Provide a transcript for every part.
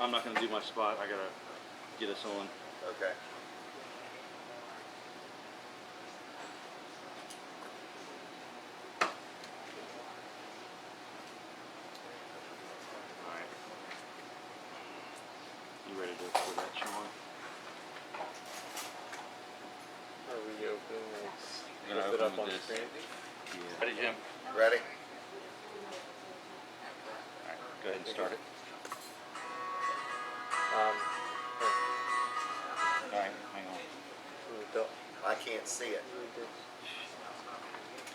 I'm not going to do my spot. I got to get us on. Okay. Alright. You ready to put that, Sean? Are we opening this? We're gonna Lift it open up with on this. screen? Yeah. Ready, Jim? Ready? Alright, go ahead and start it. Alright, hang on. I can't see it.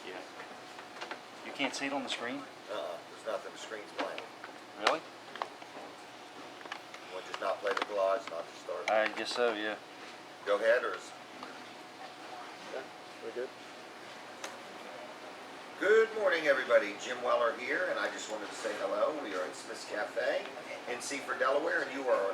Yeah. You can't see it on the screen? There's nothing. The screen's blank. Really? We'll just not play the collage, not to start. I guess so, yeah. Go ahead, or is... Yeah, we're good. Good morning, everybody. Jim Weller here, and I just wanted to say hello. We are at Smith's Cafe in Seaford, Delaware, and you are,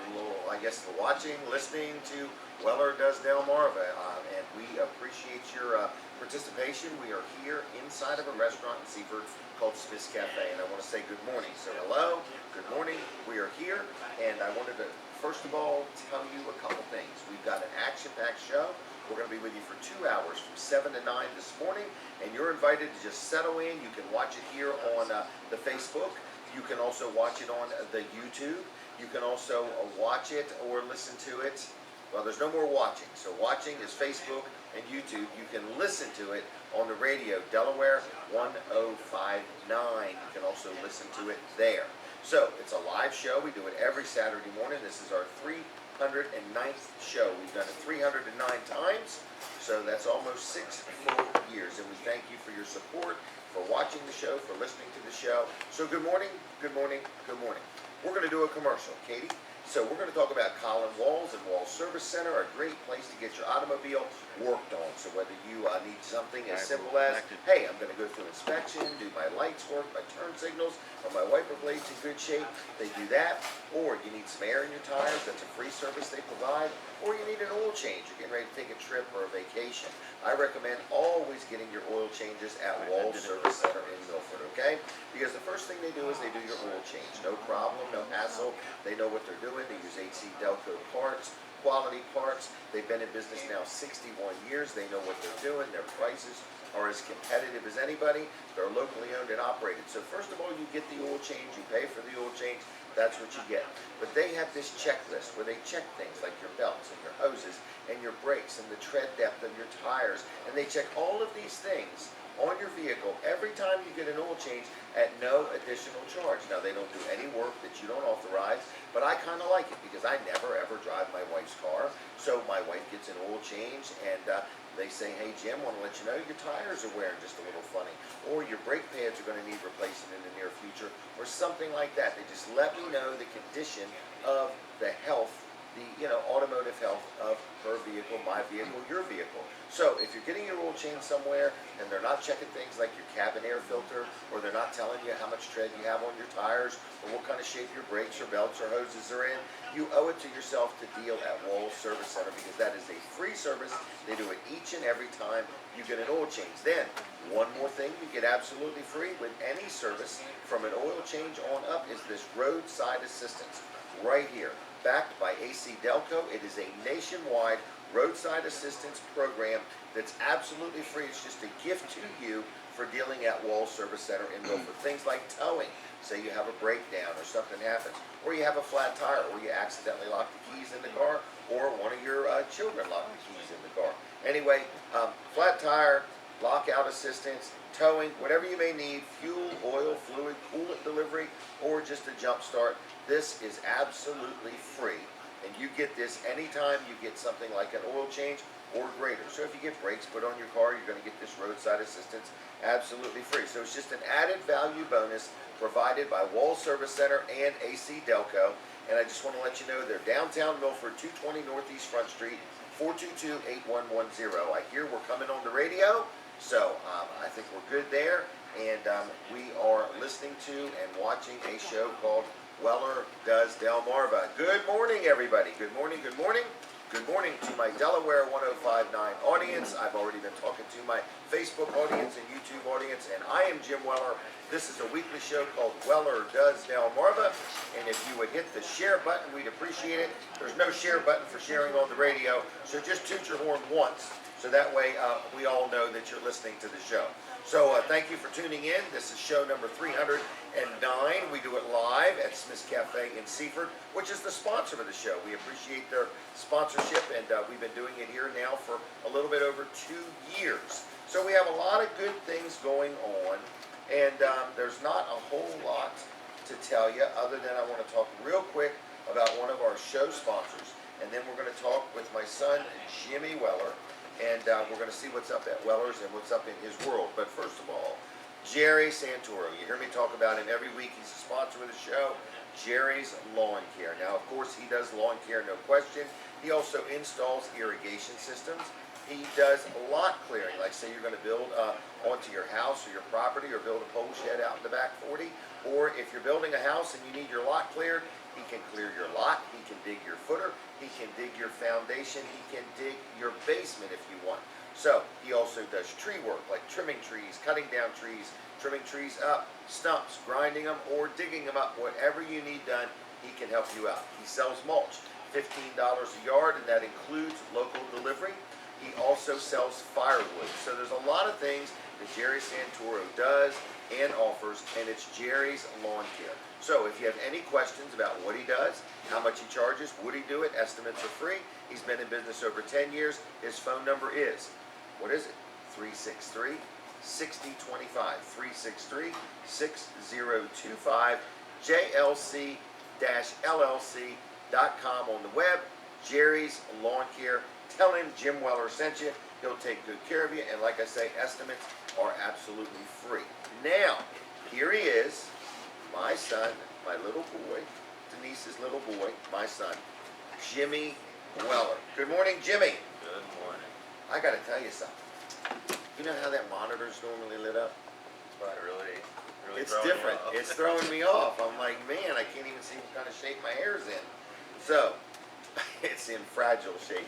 I guess, watching, listening to Weller Does Delmarva, and we appreciate your participation. We are here inside of a restaurant in Seaford called Smith's Cafe, and I want to say good morning. So hello, good morning. We are here, and I wanted to, first of all, tell you a couple things. We've got an action-packed show. We're going to be with you for 2 hours from 7 to 9 this morning, and you're invited to just settle in. You can watch it here on the Facebook. You can also watch it on the YouTube. You can also watch it or listen to it. Well, there's no more watching. So watching is Facebook and YouTube. You can listen to it on the radio, Delaware 1059. You can also listen to it there. So it's a live show. We do it every Saturday morning. This is our 309th show. We've done it 309 times. So that's almost 6 full years. And we thank you for your support, for watching the show, for listening to the show. So good morning, good morning, good morning. We're going to do a commercial, Katie. So we're going to talk about Colin Walls and Walls Service Center, a great place to get your automobile worked on. So whether you need something as simple as, hey, I'm going to go through inspection, do my lights work, my turn signals, or my wiper blades in good shape, they do that. Or you need some air in your tires, that's a free service they provide. Or you need an oil change, you're getting ready to take a trip or a vacation. I recommend always getting your oil changes at Walls Service Center in Milford, okay? Because the first thing they do is they do your oil change. No problem, no hassle. They know what they're doing. They use AC Delco parts, quality parts. They've been in business now 61 years. They know what they're doing. Their prices are as competitive as anybody. They're locally owned and operated. So first of all, you get the oil change. You pay for the oil change. That's what you get. But they have this checklist where they check things like your belts and your hoses and your brakes and the tread depth of your tires. And they check all of these things on your vehicle every time you get an oil change at no additional charge. Now, they don't do any work that you don't authorize, but I kind of like it because I never ever drive my wife's car. So my wife gets an oil change and they say, hey Jim, want to let you know your tires are wearing just a little funny, or your brake pads are going to need replacing in the near future, or something like that. They just let me know the condition of the health, the automotive health of her vehicle, my vehicle, your vehicle. So if you're getting your oil change somewhere and they're not checking things like your cabin air filter, or they're not telling you how much tread you have on your tires, or what kind of shape your brakes or belts or hoses are in, you owe it to yourself to deal at Walls Service Center, because that is a free service. They do it each and every time you get an oil change. Then, one more thing you get absolutely free with any service from an oil change on up is this roadside assistance right here, backed by AC Delco. It is a nationwide roadside assistance program that's absolutely free. It's just a gift to you for dealing at Walls Service Center in Milford. Things like towing. Say you have a breakdown or something happens, or you have a flat tire, or you accidentally lock the keys in the car, or one of your children lock the keys in the car. Anyway, flat tire, lockout assistance, towing, whatever you may need, fuel, oil, fluid, coolant delivery, or just a jump start. This is absolutely free. And you get this anytime you get something like an oil change or greater. So if you get brakes put on your car, you're going to get this roadside assistance absolutely free. So it's just an added value bonus provided by Walls Service Center and AC Delco. And I just want to let you know they're downtown Milford, 220 Northeast Front Street, 422-8110. I hear we're coming on the radio, so I think we're good there. And we are listening to and watching a show called Weller Does Delmarva. Good morning, everybody. Good morning, good morning. Good morning to my Delaware 105.9 audience. I've already been talking to my Facebook audience and YouTube audience, and I am Jim Weller. This is a weekly show called Weller Does Delmarva, and if you would hit the share button, we'd appreciate it. There's no share button for sharing on the radio, so just toot your horn once, so that way we all know that you're listening to the show. So thank you for tuning in. This is show number 309. We do it live at Smith's Cafe in Seaford, which is the sponsor of the show. We appreciate their sponsorship, and we've been doing it here now for a little bit over 2 years. So we have a lot of good things going on, and there's not a whole lot to tell you other than I want to talk real quick about one of our show sponsors, and then we're going to talk with my son, Jimmy Weller, and we're going to see what's up at Weller's and what's up in his world. But first of all, Jerry Santoro. You hear me talk about him every week. He's a sponsor of the show, Jerry's Lawn Care. Now, of course, he does lawn care, no question. He also installs irrigation systems. He does lot clearing, like say you're going to build onto your house or your property, or build a pole shed out in the back 40, or if you're building a house and you need your lot cleared, he can clear your lot, he can dig your footer, he can dig your foundation, he can dig your basement if you want. So he also does tree work, like trimming trees, cutting down trees, trimming trees up, stumps, grinding them, or digging them up. Whatever you need done, he can help you out. He sells mulch, $15 a yard, and that includes local delivery. He also sells firewood. So there's a lot of things that Jerry Santoro does and offers, and it's Jerry's Lawn Care. So if you have any questions about what he does, how much he charges, would he do it, estimates are free. He's been in business over 10 years. His phone number is, what is it? 363-6025. 363-6025. JLC-LLC.com on the web. Jerry's Lawn Care. Tell him Jim Weller sent you. He'll take good care of you. And like I say, estimates are absolutely free. Now, here he is, my son, my little boy, Denise's little boy, my son, Jimmy Weller. Good morning, Jimmy. Good morning. I got to tell you something. You know how that monitor's normally lit up? It's probably really It's throwing you different. off. It's throwing me off. I'm like, man, I can't even see what kind of shape my hair's in. So, it's in fragile shape.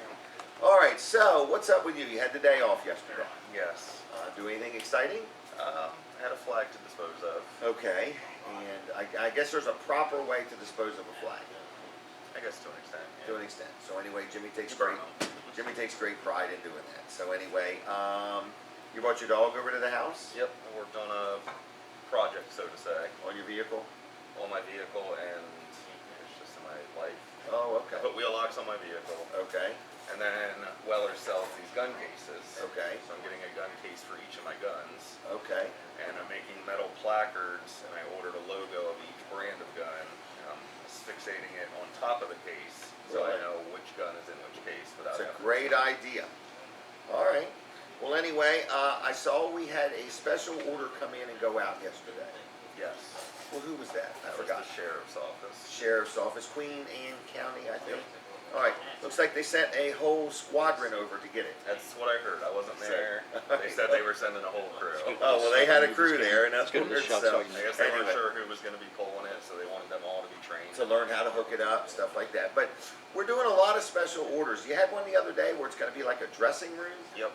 All right, so what's up with you? You had the day off yesterday. Yes. Do anything exciting? Had a flag to dispose of. Okay, and I guess there's a proper way to dispose of a flag, I guess to an extent. to an extent. So anyway, Jimmy takes You great burn 'em. pride in doing that. So anyway, you brought your dog over to the house Yep. I worked on a project, so to say, on your vehicle. on my vehicle, and it's just in my life. Oh, I okay, put wheel locks on my vehicle, okay, and then Weller sells these gun cases. okay, So I'm getting a gun case for each of my guns, okay. and I'm making metal placards, and I ordered a logo of each brand of gun, and I'm fixating it on top of the case, so I Really? know which gun is in which case without It's a having to great check. idea. All right. Well, anyway, I saw we had a special order come in and go out yesterday. Yes. Well, who was that? I That was forgot. the sheriff's office. Sheriff's Office, Queen Anne County, I think. All right. Looks like they sent a whole squadron over to get it. That's what I heard. I wasn't So- there. They said they were sending a whole crew. Oh, well, they had a crew there, and that's Let's get what it shot so so I I guess they weren't anyway, sure who was going to be pulling it, so they wanted them all to be trained. to learn how to hook it up, stuff like that. But we're doing a lot of special orders. You had one the other day where it's going to be like a dressing room. Yep.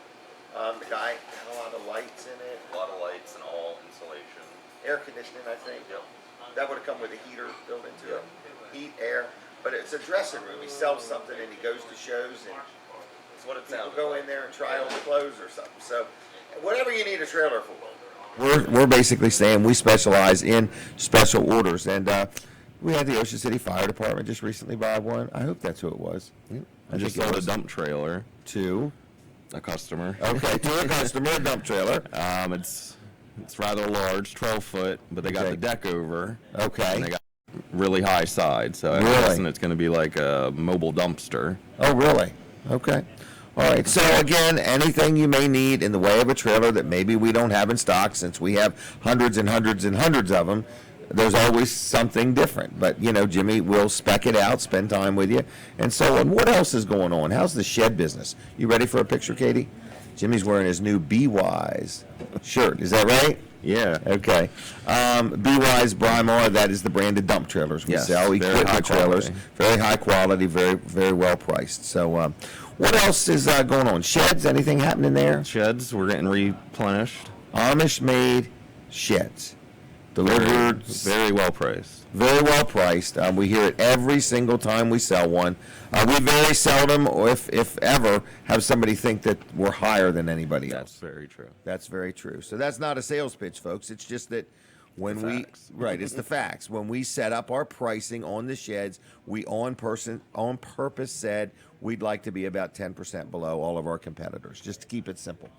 The guy had a lot of lights in it, A lot of lights and all insulation. air conditioning, I think. Yep. That would have come with a heater built into Yep. it, heat, air. But it's a dressing room. He sells something and he goes to shows and That's what it people sounded go like. in there and try on the clothes or something. So whatever you need a trailer for. We're basically saying we specialize in special orders, and we had the Ocean City Fire Department just recently buy one. I hope that's who it was. I just think it sold a was. dump trailer, To a customer. okay, to a customer, a dump trailer. It's rather large, 12 foot, but they got Okay. the deck over. Okay. And they got really high side, so I'm Really? guessing it's going to be like a mobile dumpster. Oh, really? Okay. All right. So again, anything you may need in the way of a trailer that maybe we don't have in stock, since we have hundreds and hundreds and hundreds of them, there's always something different. But you know, Jimmy will spec it out, spend time with you, and so on. What else is going on? How's the shed business? You ready for a picture, Katie? Jimmy's wearing his new Be Wise shirt. Is that right? Yeah. Okay. B-Wise Brymar, that is the branded dump trailers. We Yes, sell very high equipment trailers. quality. Very high quality, very, very well priced. So, what else is going on? Sheds, anything happening there? Sheds, we're getting replenished. Amish-made sheds. Delivered, Very well priced. very well priced. We hear it every single time we sell one. We very seldom, or if ever, have somebody think that we're higher than anybody else. That's very true. That's very true. So that's not a sales pitch, folks. It's just that when The we facts. right, it's the facts. When we set up our pricing on the sheds, we on purpose said we'd like to be about 10% below all of our competitors, just to keep it simple.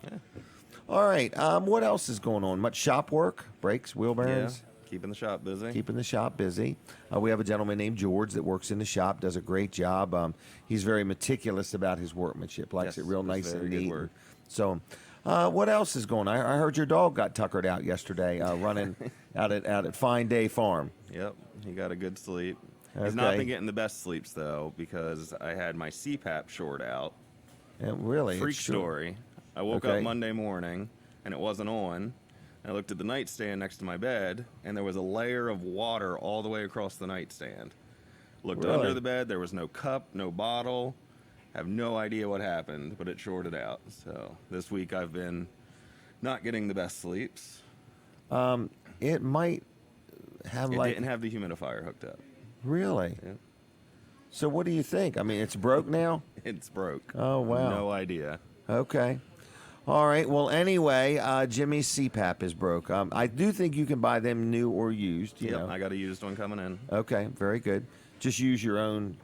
All right. What else is going on? Much shop work, brakes, wheel Yeah. bearings. Keeping the shop busy. Keeping the shop busy. We have a gentleman named George that works in the shop, does a great job. He's very meticulous about his workmanship, likes Yes, it real it's nice very and good neat. work. So, what else is going on? I heard your dog got tuckered out yesterday, running out at Fine Day Farm. Yep. He got a good sleep. He's not Okay. been getting the best sleeps though because I had my CPAP short out. Yeah, really? Freak it's true. story. I woke Okay. up Monday morning and it wasn't on. I looked at the nightstand next to my bed and there was a layer of water all the way across the nightstand. Looked Really? under the bed, there was no cup, no bottle. Have no idea what happened, but it shorted out. So this week I've been not getting the best sleeps. It might have It like didn't have the humidifier hooked up. really. Yeah. So what do you think? I mean, it's broke now. It's broke. Oh, wow. No idea. Okay. All right. Well, anyway, Jimmy's CPAP is broke. I do think you can buy them new or used. You Yep, know. I got a used one coming in. Okay. Very good. Just use your own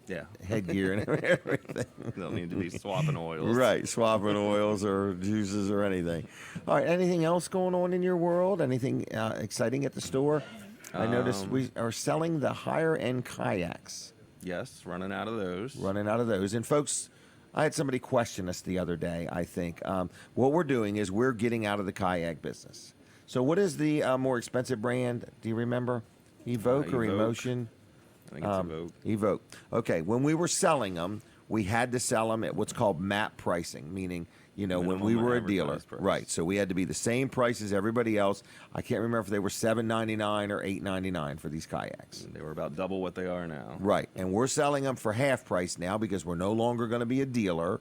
Yeah. headgear and everything. Don't need to be swapping oils. Right. Swapping oils or juices or anything. All right. Anything else going on in your world? Anything exciting at the store? I noticed we are selling the higher end kayaks. Yes, running out of those. Running out of those. And folks, I had somebody question us the other day, I think. What we're doing is we're getting out of the kayak business. So what is the more expensive brand? Do you remember? Evoke or Evoke. Emotion? I think it's Evoke. Evoke. Okay, when we were selling them, we had to sell them at what's called MAP pricing, meaning, you know, when we Minimum were a dealer. advertised price. Right, so we had to be the same price as everybody else. I can't remember if they were $7.99 or $8.99 for these kayaks. They were about double what they are now. Right, and we're selling them for half price now because we're no longer going to be a dealer,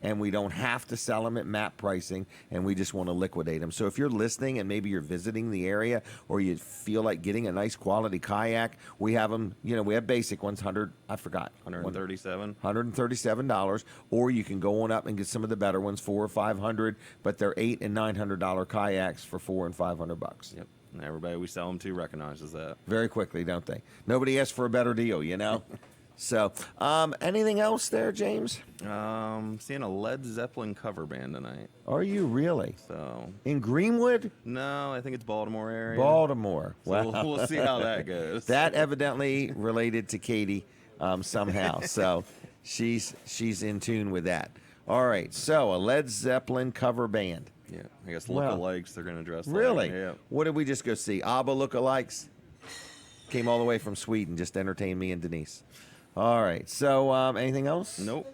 and we don't have to sell them at MAP pricing, and we just want to liquidate them. So if you're listening and maybe you're visiting the area or you feel like getting a nice quality kayak, we have them, you know, we have basic ones, I forgot. 137. $137, or you can go on up and get some of the better ones, $400 or $500, but they're $800 and $900 kayaks for $400 and $500. Yep. And everybody we sell them to recognizes that. Very quickly, don't they? Nobody asks for a better deal, you know. So, anything else there, James? Seeing a Led Zeppelin cover band tonight. Are you really So in Greenwood, no, I think it's Baltimore area. Baltimore? So Wow. we'll see how that goes. That evidently related to Katie somehow. So she's in tune with that. All right. So a Led Zeppelin cover band. Yeah, I guess Wow. lookalikes they're gonna dress Really? like. Yeah. What did we just go see? ABBA lookalikes. Came all the way from Sweden just to entertain me and Denise. All right. So anything else? Nope.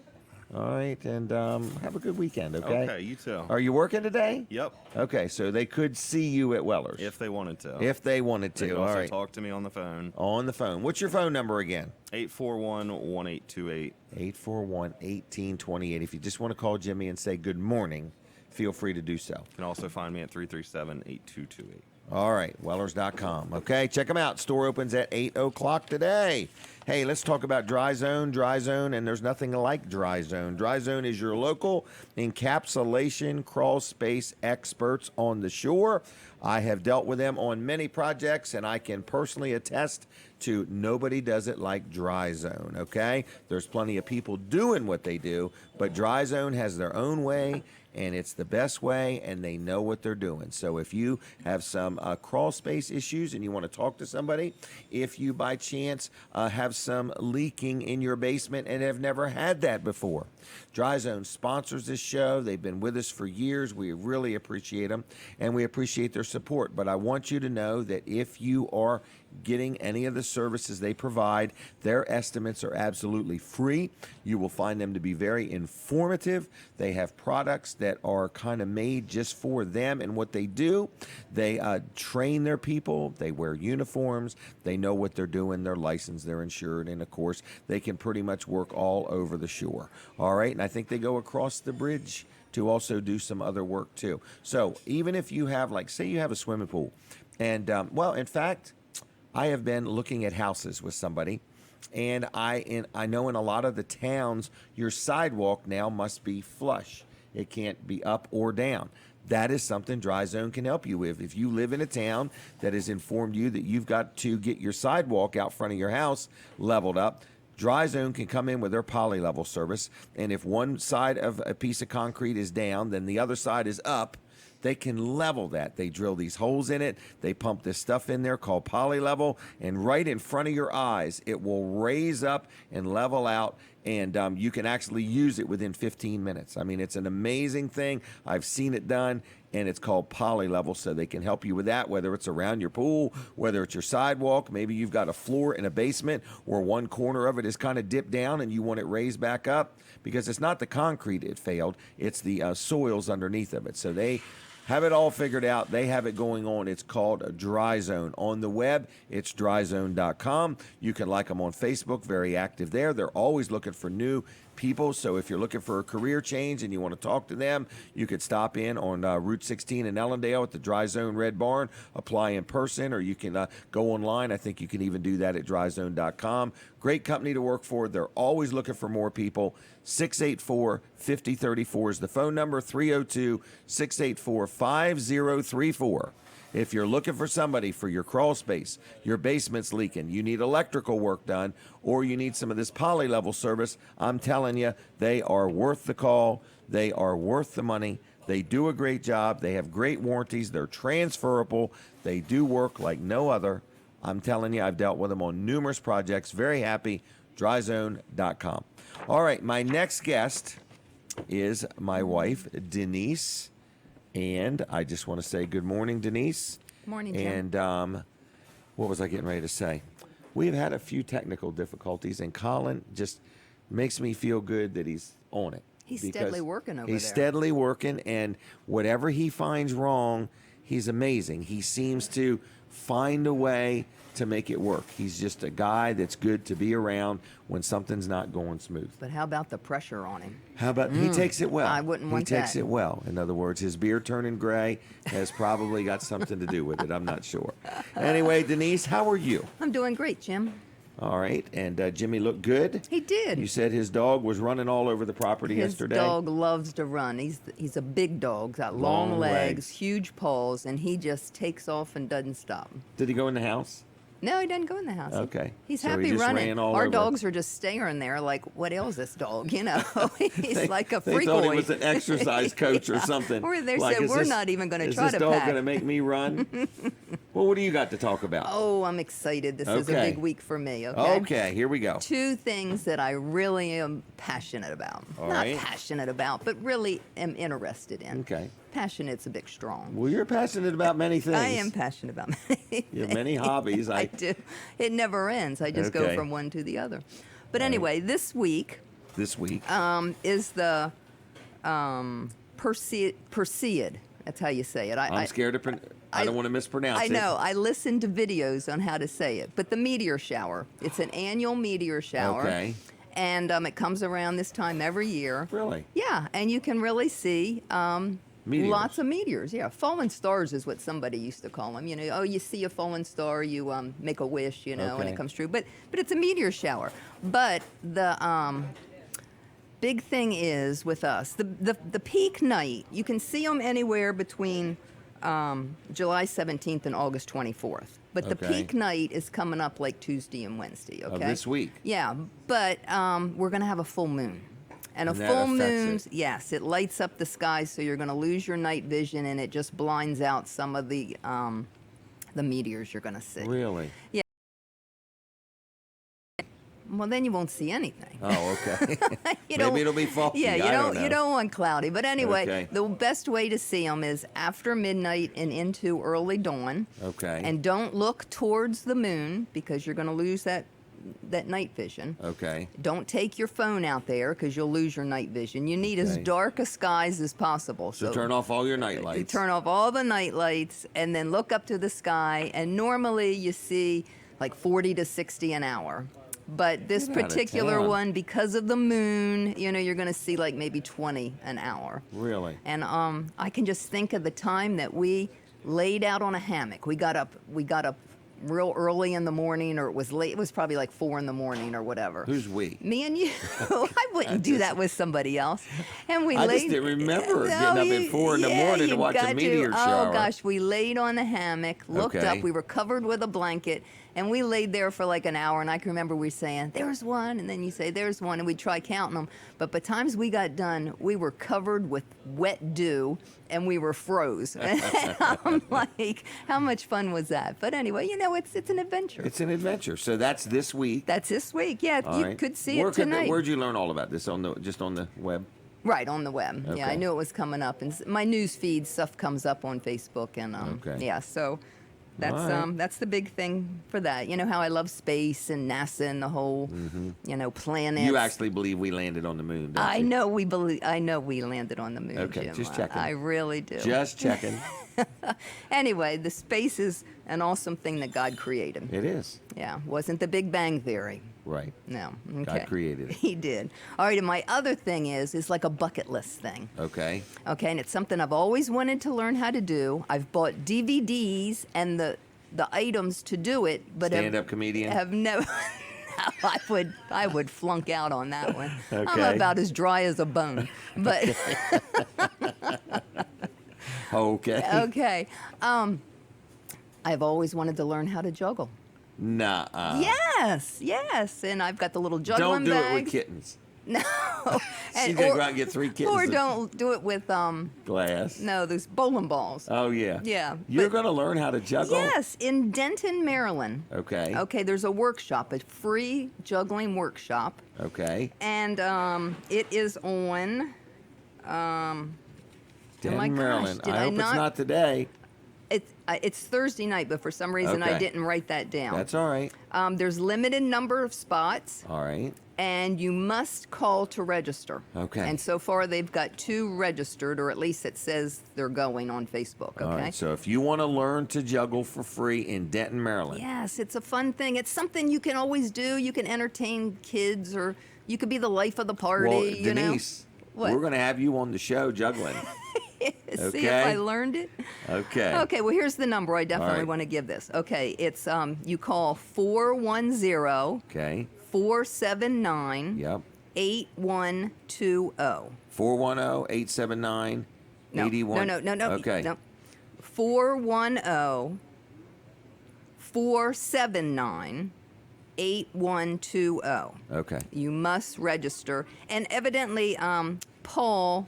All right. And have a good weekend. Okay. Okay, you too. Are you working today? Yep. Okay. So they could see you at Weller's If they wanted to. if they wanted They to. could All also right. talk to me on the phone. On the phone. What's your phone number again? 841-1828. 841-1828. If you just want to call Jimmy and say good morning, feel free to do so. You can also find me at 337-8228. All right, Wellers.com. Okay, check them out. Store opens at 8 o'clock today. Hey, let's talk about Dry Zone. Dry Zone, and there's nothing like Dry Zone. Dry Zone is your local encapsulation crawl space experts on the shore. I have dealt with them on many projects, and I can personally attest to nobody does it like Dry Zone, okay? There's plenty of people doing what they do, but Dry Zone has their own way, and it's the best way, and they know what they're doing. So if you have some crawl space issues and you want to talk to somebody, if you by chance have some leaking in your basement and have never had that before, Dry Zone sponsors this show. They've been with us for years. We really appreciate them, and we appreciate their support. But I want you to know that if you are getting any of the services they provide. Their estimates are absolutely free. You will find them to be very informative. They have products that are kind of made just for them and what they do. They train their people. They wear uniforms. They know what they're doing. They're licensed. They're insured. And, of course, they can pretty much work all over the shore. All right? And I think they go across the bridge to also do some other work, too. So even if you have, like, say you have a swimming pool, and, well, in fact, I have been looking at houses with somebody, and I know in a lot of the towns, your sidewalk now must be flush. It can't be up or down. That is something Dry Zone can help you with. If you live in a town that has informed you that you've got to get your sidewalk out front of your house leveled up, Dry Zone can come in with their poly level service, and if one side of a piece of concrete is down, then the other side is up. They can level that. They drill these holes in it. They pump this stuff in there called poly level, and right in front of your eyes, it will raise up and level out, and you can actually use it within 15 minutes. I mean, it's an amazing thing. I've seen it done, and it's called poly level, so they can help you with that, whether it's around your pool, whether it's your sidewalk. Maybe you've got a floor in a basement where one corner of it is kind of dipped down and you want it raised back up, because it's not the concrete it failed, it's the soils underneath of it. So they have it all figured out. They have it going on. It's called a Dry Zone. On the web, it's dryzone.com. You can like them on Facebook, very active there. They're always looking for new people. So if you're looking for a career change and you want to talk to them, you could stop in on Route 16 in Ellendale at the Dry Zone Red Barn, apply in person, or you can go online. I think you can even do that at dryzone.com. Great company to work for. They're always looking for more people. 684-5034 is the phone number, 302-684-5034. If you're looking for somebody for your crawl space, your basement's leaking, you need electrical work done, or you need some of this poly level service, I'm telling you, they are worth the call. They are worth the money. They do a great job. They have great warranties. They're transferable. They do work like no other. I'm telling you, I've dealt with them on numerous projects. Very happy. Dryzone.com. All right, my next guest is my wife, Denise. And I just want to say good morning, Denise. Morning, Jim. And what was I getting ready to say? We've had a few technical difficulties, and Colin just makes me feel good that he's on it. He's steadily working over He's there. steadily working, and whatever he finds wrong, he's amazing. He seems to find a way to make it work. He's just a guy that's good to be around when something's not going smooth. But how about the pressure on him? How about he takes it well? I wouldn't want He takes that. it well. In other words, his beard turning gray has probably got something to do with it. I'm not sure. Anyway, Denise, how are you? I'm doing great, Jim. All right. And Jimmy looked good. He did. You said his dog was running all over the property His yesterday. dog loves to run. He's a big dog, got long, Long legs, legs. huge paws, and he just takes off and doesn't stop. Did he go in the house? No, he doesn't go in the house. Okay. He's So he happy just running. ran all Our over. dogs are just staring there like, what ails this dog? You know, he's like a They freakoid. thought he was an exercise coach or Yeah. something. Or they Like, said, is we're this- not even going to is try this to dog pack. going to make me run? Well, what do you got to talk about? Oh, I'm excited. This is a Okay. big week for me, Okay, here we go. Two things that I really am passionate about. All Not right. passionate about, but really am interested in. Okay. Passionate's a bit strong. Well, you're passionate about many things. I am passionate about many You have many hobbies. I do. It never ends. I just go Okay. from one to the other. But anyway, this week This week. is the Perseid. That's how you say it. I'm scared to. I don't want to mispronounce it. I know. I listened to videos on how to say it. But the meteor shower. It's an annual meteor shower. Okay. And it comes around this time every year. Really? Yeah, and you can really see Meteors. lots of meteors. Yeah, fallen stars is what somebody used to call them. You know, oh, you see a fallen star, you make a wish, you know, and Okay. it comes true. But it's a meteor shower. But the big thing is with us the peak night. You can see them anywhere between July 17th and August 24th. But the Okay. peak night is coming up like Tuesday and Wednesday. Okay. Of this week. Yeah, but we're going to have a full moon. And a And that full affects moon, it. yes, it lights up the sky, so you're going to lose your night vision, and it just blinds out some of the meteors you're going to see. Really? Well, then you won't see anything. Oh, okay. You Maybe don't- it'll be foggy. Yeah, I don't know. you don't want cloudy. But anyway, Okay. the best way to see them is after midnight and into early dawn. Okay. And don't look towards the moon because you're going to lose that night vision. Okay. Don't take your phone out there because you'll lose your night vision. You need as Okay. dark a skies as possible. So turn off all your night lights. You turn off all the night lights and then look up to the sky. And normally you see like 40 to 60 an hour. But this Get outta particular town. one, because of the moon, you're going to see like maybe 20 an hour. Really? And I can just think of the time that we laid out on a hammock. We got up real early in the morning, or it was late. It was probably like 4 in the morning or whatever. Who's we? Me and you. I wouldn't do that with somebody else. And we I laid. just didn't remember getting up at 4 in the morning to you watch a got meteor shower. Oh gosh, we laid on the hammock, looked Okay. up. We were covered with a blanket, and we laid there for like an hour. And I can remember we saying, "There's one," and then you say, "There's one," and we'd try counting them. But by the times we got done, we were covered with wet dew, and we were froze. And I'm like, how much fun was that? But anyway, it's an adventure. It's an adventure. So that's this week. That's this week. Yeah, All you right. could see Where it tonight. Where'd you learn all about this? Just on the web? Right, on the web. Yeah, I Okay. knew it was coming up, and my news feed stuff comes up on Facebook, and Okay. yeah, so that's All right. that's the big thing for that. You know how I love space and NASA and the whole planets. You actually believe we landed on the moon, don't I you? know we believe. I know we landed on the moon. Okay, Jim. just checking. I really do. Just checking. Anyway, the space is an awesome thing that God created. It is. Yeah, wasn't the Big Bang Theory. Right. No. God Okay. created it. He did. All right, and my other thing is like a bucket list thing. Okay. Okay, and it's something I've always wanted to learn how to do. I've bought DVDs and the items to do it, but Stand-up comedian? have never. I would flunk out on that one. I'm Okay. about as dry as a bone. But Okay. okay, I've always wanted to learn how to juggle. Nah. Yes, and I've got the little juggling Don't do it bags. with kittens. No, She's gonna go out and get 3 kittens. Or of don't do it with glass. no, those bowling balls. Oh yeah. Yeah, You're but- gonna learn how to juggle. Yes, in Denton, Maryland. Okay. Okay, there's a workshop, a free juggling workshop, Okay. and it is on. Denton, my gosh, Maryland. did I I hope not- it's not today. It's Thursday night, but for some reason I Okay. didn't write that down. That's all right. There's limited number of spots, All right. and you must call to register. Okay. And so far they've got 2 registered, or at least it says they're going on Facebook. Okay. All right. So if you want to learn to juggle for free in Denton, Maryland, Yes, it's a fun thing. It's something you can always do. You can entertain kids, or you could be the life of the party. well, you Denise, know? What? we're going to have you on the show juggling. See if okay. I learned it. Okay. Okay, well, here's the number I definitely right. want to give this. Okay, it's you call 410 Okay. 479 Yep. 8120. 410-879-81. No. Okay. No. 410 479 8120. Okay. You must register. And evidently, Paul,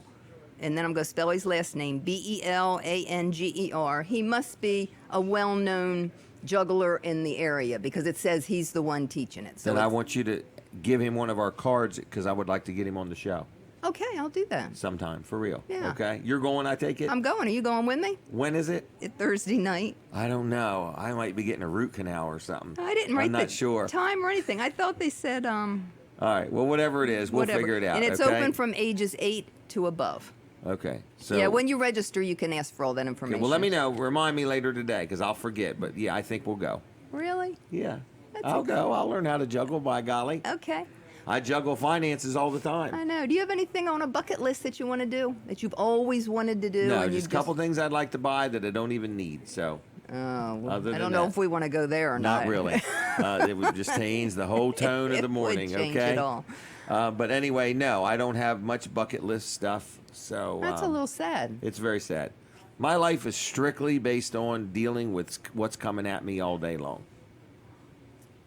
and then I'm going to spell his last name, Belanger. He must be a well-known juggler in the area because it says he's the one teaching it. So Then I it's- want you to give him one of our cards because I would like to get him on the show Okay, I'll do that. sometime, for real. Yeah. Okay? You're going, I take it? I'm going. Are you going with me? When is it? It's Thursday night. I don't know. I might be getting a root canal or something. I didn't write I'm not the sure. time or anything. I thought they said All right. Well, whatever it is, we'll whatever. figure it out. And it's okay? open from ages 8 to above. Okay. So Yeah, when you register, you can ask for all that Okay, information. well, let me know. Remind me later today because I'll forget. But yeah, I think we'll go. Really? Yeah. That's I'll okay. go. I'll learn how to juggle, by golly. Okay. I juggle finances all the time. I know. Do you have anything on a bucket list that you want to do that you've always wanted to do? No, and just a couple things I'd like to buy that I don't even need. So, Oh, well, Other I than don't know that. if we want to go there or not. not really. It would just change the whole tone of It the would morning. change Okay. it all. But anyway, no, I don't have much bucket list stuff. So That's a little sad. It's very sad. My life is strictly based on dealing with what's coming at me all day long.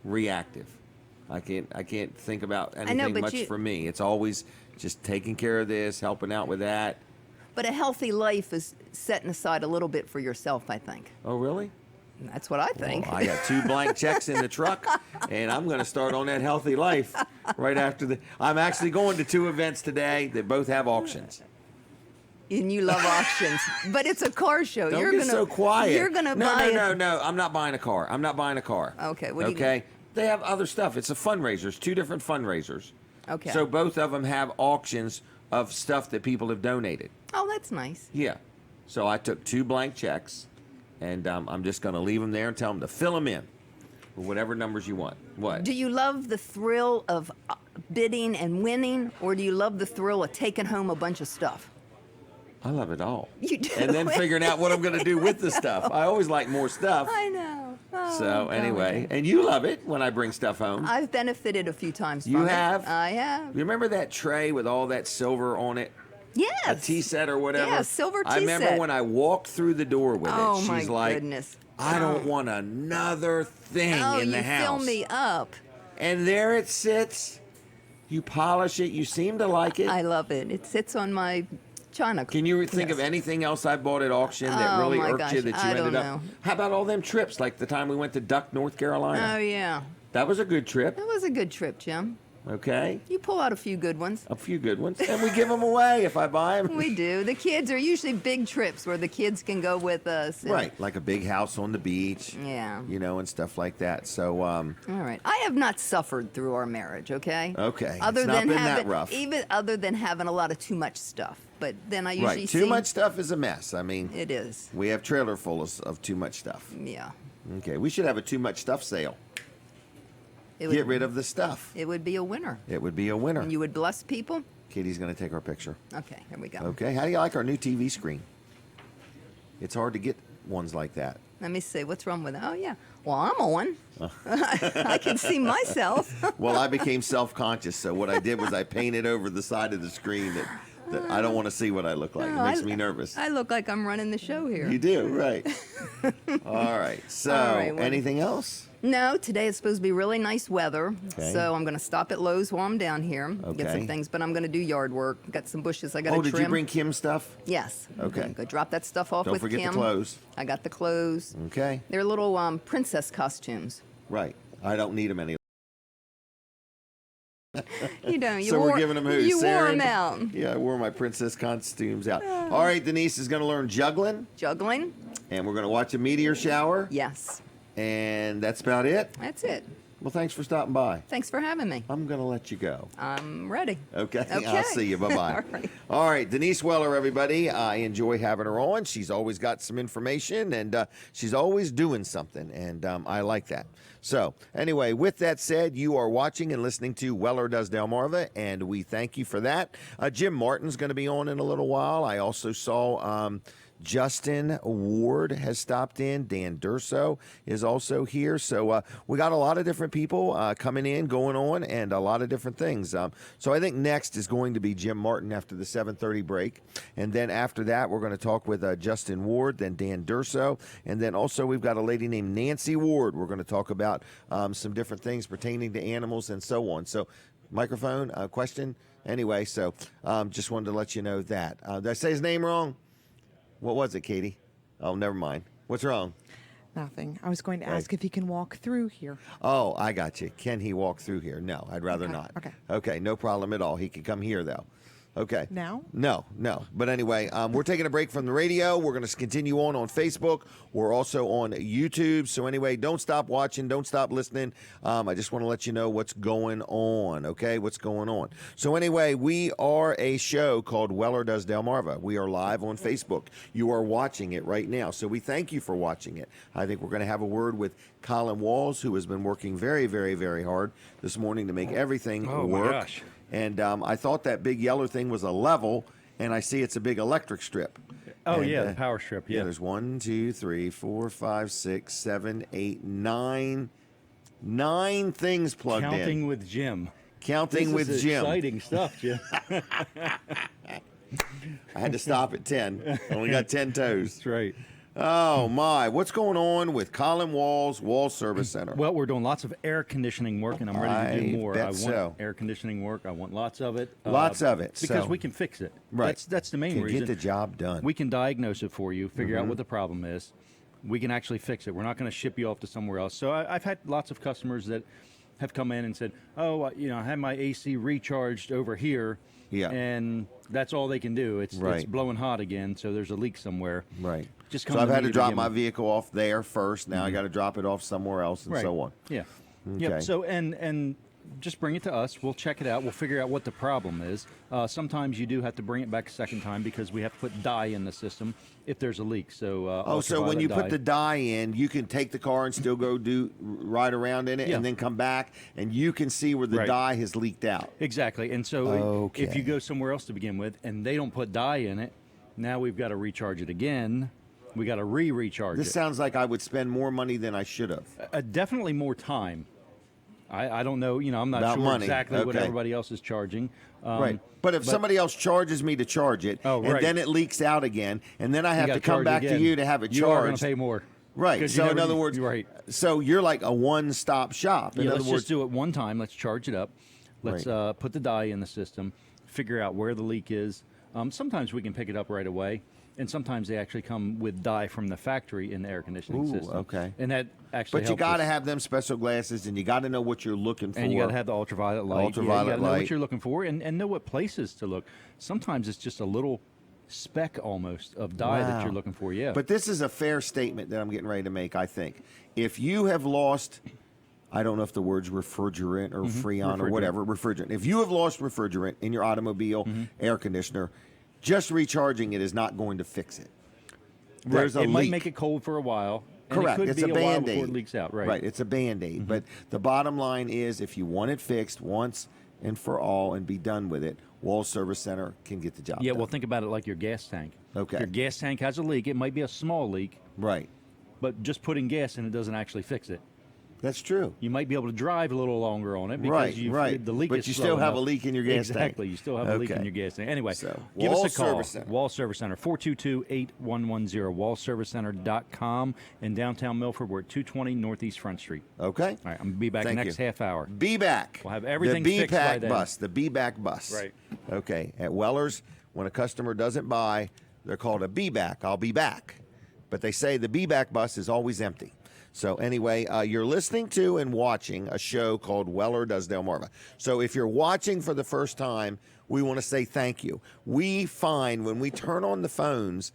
Reactive. I can't think about anything but much you- for me. It's always just taking care of this, helping out with that. But a healthy life is setting aside a little bit for yourself, I think. Oh, really? That's what I think. Well, I got 2 blank checks in the truck, and I'm going to start on that healthy life right after the. I'm actually going to 2 events today that both have auctions. And you love auctions, but it's a car show. Don't you're get gonna, so quiet. You're gonna no, buy. No. I'm not buying a car. I'm not buying a car. Okay, what do you Okay. They have other stuff. It's a fundraiser. It's 2 different fundraisers. Okay. So both of them have auctions of stuff that people have donated. Oh, that's nice. Yeah. So I took 2 blank checks, and I'm just going to leave them there and tell them to fill them in with whatever numbers you want. What? Do you love the thrill of bidding and winning, or do you love the thrill of taking home a bunch of stuff? I love it all. You do. And then figuring out what I'm going to do with the stuff. I always like more stuff. I know. Oh, So anyway, and you love it when I bring stuff home. I've benefited a few times from You it. have? I have. You remember that tray with all that silver on it? Yes. A tea set or whatever? Yeah, silver I tea remember set. when I walked through the door with Oh, it. She's my like, goodness. I don't want another thing Oh, in the you house. fill me up. And there it sits. You polish it. You seem to like it. I love it. It sits on my china. Can you think of Yes. anything else I bought at auction that Oh, really my irked gosh, you that you I ended don't up? know. How about all them trips, like the time we went to Duck, North Carolina? Oh, yeah. That was a good trip. That was a good trip, Jim. Okay, You pull out a few good ones. a few good ones, and we give them away if I buy them. We do. The kids are usually big trips where the kids can go with us. and- Right, like a big house on the beach. Yeah. You know, and stuff like that. So, All right. I have not suffered through our marriage, okay? Okay. Other It's not than been that having, rough. even other than having a lot of too much stuff. But then I usually right, see too much stuff is a mess. I mean, It is. we have trailer full of too much stuff. Yeah. Okay, we should have a too much stuff sale. It Get would, rid of the stuff. it would be a winner. It would be a winner. And you would bless people. Katie's going to take our picture. Okay, here we go. Okay, how do you like our new TV screen? It's hard to get ones like that. Let me see. What's wrong with it? Oh, yeah. Well, I'm on. I can see myself. Well, I became self-conscious, so what I did was I painted over the side of the screen that I don't want to see what I look like. It No, makes me nervous. I look like I'm running the show here. You do, right. All right, so All right, well- anything else? No, today is supposed to be really nice weather. Okay. So I'm going to stop at Lowe's while I'm down here, get Okay. some things, but I'm going to do yard work. Got some bushes I got to Oh, trim. did you bring Kim's stuff? Yes. Okay. Go drop that stuff off Don't with forget Kim. the clothes. I got the clothes. Okay, They're little princess costumes. right. I don't need them any. You don't. You So wore, we're giving them who? You Sarah wore and- them out. Yeah, I wore my princess costumes out. All right, Denise is going to learn juggling, Juggling? and we're going to watch a meteor shower, Yes. and that's about it. That's it. Well, thanks for stopping by. Thanks for having me. I'm going to let you go. I'm ready. Okay, I'll Okay. see you. Bye-bye. All right. All right, Denise Weller, everybody. I enjoy having her on. She's always got some information, and she's always doing something, and I like that. So, anyway, with that said, you are watching and listening to Weller Does Delmarva, and we thank you for that. Jim Martin's going to be on in a little while. I also saw Justin Ward has stopped in. Dan Durso is also here. So we got a lot of different people coming in, going on, and a lot of different things. So I think next is going to be Jim Martin after the 7:30 break. And then after that, we're going to talk with Justin Ward, then Dan Durso. And then also we've got a lady named Nancy Ward. We're going to talk about some different things pertaining to animals and so on. So microphone, question? Anyway, so just wanted to let you know that. Did I say his name wrong? What was it, Katie? Oh, never mind. What's wrong? Nothing. I was going to ask if he can walk through here. Oh, I got you. Can he walk through here? No, I'd rather Okay, not. okay. Okay, no problem at all. He can come here, though. Okay. Now? No. But anyway, we're taking a break from the radio. We're going to continue on Facebook. We're also on YouTube. So anyway, don't stop watching. Don't stop listening. I just want to let you know what's going on, okay? What's going on. So anyway, we are a show called Weller Does Delmarva. We are live on Facebook. You are watching it right now. So we thank you for watching it. I think we're going to have a word with Colin Walls, who has been working very, very, very hard this morning to make everything work. My gosh. And I thought that big yellow thing was a level, and I see it's a big electric strip. Oh, And, yeah, the power strip. Yeah. there's 1, 2, 3, 4, 5, 6, 7, 8, 9 things plugged Counting in. with Jim. Counting This with is Jim. Exciting stuff, Jim. I had to stop at 10. Only got 10 toes. That's right. Oh, my. What's going on with Colin Walls Wall Service Center? Well, we're doing lots of air conditioning work, and I'm ready to I do more. bet I want so. air conditioning work. I want lots of it. Lots of it, Because so- we can fix it. Right. That's the main Can reason. get the job done. We can diagnose it for you, figure Mm-hmm. out what the problem is. we can actually fix it. We're not going to ship you off to somewhere else. So I've had lots of customers that have come in and said, "Oh, I had my AC recharged over here, Yeah. and that's all they can do. It's Right. blowing hot again, so there's a leak somewhere." Right. Just come So I've to had me to drop begin my with. vehicle off there first. Now I got to drop it off somewhere else, and Right. so on. Yeah. Okay. Yep. So and just bring it to us. We'll check it out. We'll figure out what the problem is. Sometimes you do have to bring it back a second time because we have to put dye in the system if there's a leak. So So when you put the dye, dye in, you can take the car and still go ride around in it, Yeah. and then come back, and you can see where the Right. dye has leaked out. exactly. And so if Okay. you go somewhere else to begin with and they don't put dye in it, now we've got to recharge it again. We got to recharge This it. sounds like I would spend more money than I should have. Definitely more time. I don't know. I'm not About sure money. exactly what Okay. everybody else is charging. Right. But if somebody else charges me to charge it, Oh, and right. then it leaks out again, and then I have you to gotta come charge back again, to you to have it You are going to charged. pay more. Right. 'Cause you So in never- other words, right. so you're like a one-stop shop. In Yeah, other let's words, just do it one time. Let's charge it up. Let's Right. put the dye in the system, figure out where the leak is. Sometimes we can pick it up right away, and sometimes they actually come with dye from the factory in the air conditioning Ooh, system. okay. And that actually but you helps got to us. have them special glasses, and you got to know what you're looking for. And you got to have the ultraviolet light. Ultraviolet you got to know light. what you're looking for and know what places to look. Sometimes it's just a little speck almost of dye that Wow. you're looking for. Yeah. But this is a fair statement that I'm getting ready to make, I think. If you have lost, I don't know if the word's refrigerant or freon or Refrigerant. whatever, refrigerant. If you have lost refrigerant in your automobile air conditioner, just recharging it is not going to fix it. There's right. a It might leak. make it cold for a while. And Correct. It could It's be a a while Band-Aid. before it leaks out. Right. Right. It's a Band-Aid. But the bottom line is if you want it fixed once and for all and be done with it, Wall Service Center can get the job Yeah, done. well, think about it like your gas tank. Okay. If your gas tank has a leak, it might be a small leak, Right. but just putting gas in it doesn't actually fix it. That's true. You might be able to drive a little longer on it because Right. the leak But is you slow still have enough. a leak in your gas tank. Exactly. You still have a leak in Okay. your gas tank. Anyway, So, give Wall us a call. Service Center. Wall Service Center, 422-8110, wallservicecenter.com. In downtown Milford, we're at 220 Northeast Front Street. Okay. All right, I'm going to be back Thank next you. half hour. Be back. We'll have everything the fixed by B-Pack then. bus. The B-Back bus. Right. Okay. At Weller's, when a customer doesn't buy, they're called a B-Back. I'll be back. But they say the B-Back bus is always empty. So anyway, you're listening to and watching a show called Weller Does Delmarva. So if you're watching for the first time, we want to say thank you. We find when we turn on the phones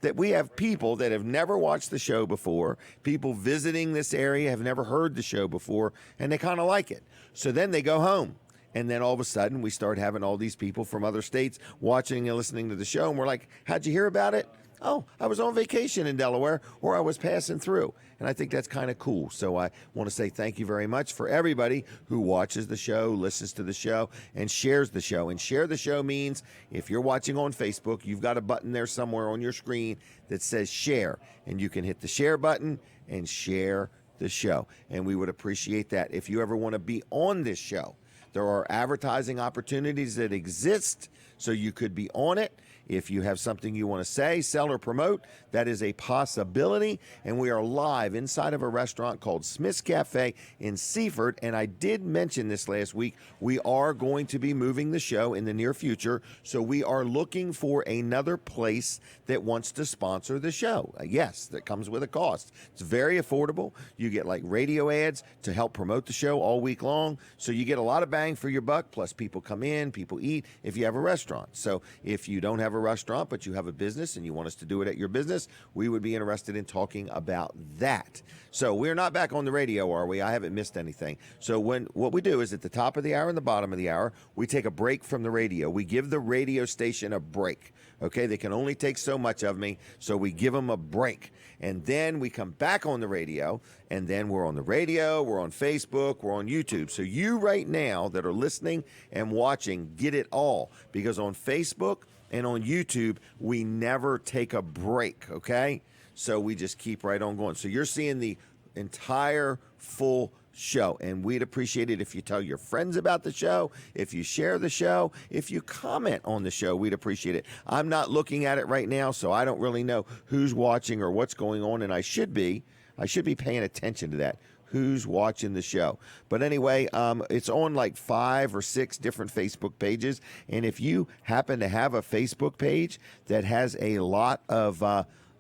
that we have people that have never watched the show before, people visiting this area have never heard the show before, and they kind of like it. So then they go home. And then all of a sudden, we start having all these people from other states watching and listening to the show. And we're like, how'd you hear about it? Oh, I was on vacation in Delaware, or I was passing through. And I think that's kind of cool. So I want to say thank you very much for everybody who watches the show, listens to the show, and shares the show. And share the show means if you're watching on Facebook, you've got a button there somewhere on your screen that says share. And you can hit the share button and share the show. And we would appreciate that. If you ever want to be on this show, there are advertising opportunities that exist, so you could be on it. If you have something you want to say, sell, or promote, that is a possibility. And we are live inside of a restaurant called Smith's Cafe in Seaford. And I did mention this last week. We are going to be moving the show in the near future. So we are looking for another place that wants to sponsor the show. Yes, that comes with a cost. It's very affordable. You get like radio ads to help promote the show all week long. So you get a lot of bang for your buck. Plus people come in, people eat if you have a restaurant. So if you don't have a restaurant, but you have a business and you want us to do it at your business, we would be interested in talking about that. So we're not back on the radio, are we? I haven't missed anything. So what we do is at the top of the hour and the bottom of the hour, we take a break from the radio. We give the radio station a break. Okay, they can only take so much of me, so we give them a break. And then we come back on the radio, and then we're on the radio, we're on Facebook, we're on YouTube. So you right now that are listening and watching, get it all. Because on Facebook and on YouTube, we never take a break, okay? So we just keep right on going. So you're seeing the entire full show, and we'd appreciate it if you tell your friends about the show, if you share the show, if you comment on the show, we'd appreciate it. I'm not looking at it right now, so I don't really know who's watching or what's going on, and I should be paying attention to that. Who's watching the show? But anyway, it's on like 5 or 6 different Facebook pages, and if you happen to have a Facebook page that has a lot of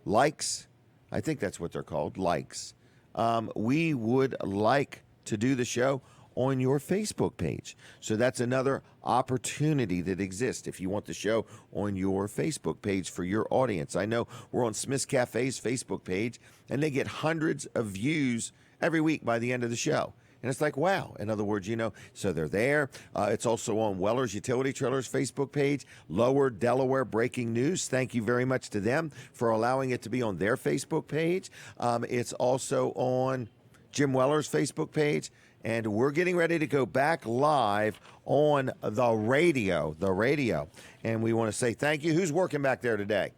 likes, I think that's what they're called, likes. We would like to do the show on your Facebook page. So that's another opportunity that exists if you want the show on your Facebook page for your audience. I know we're on Smith's Cafe's Facebook page, and they get hundreds of views every week by the end of the show. And it's like, wow. In other words, so they're there. It's also on Weller's Utility Trailers Facebook page, Lower Delaware Breaking News. Thank you very much to them for allowing it to be on their Facebook page. It's also on Jim Weller's Facebook page. And we're getting ready to go back live on the radio. And we want to say thank you. Who's working back there today?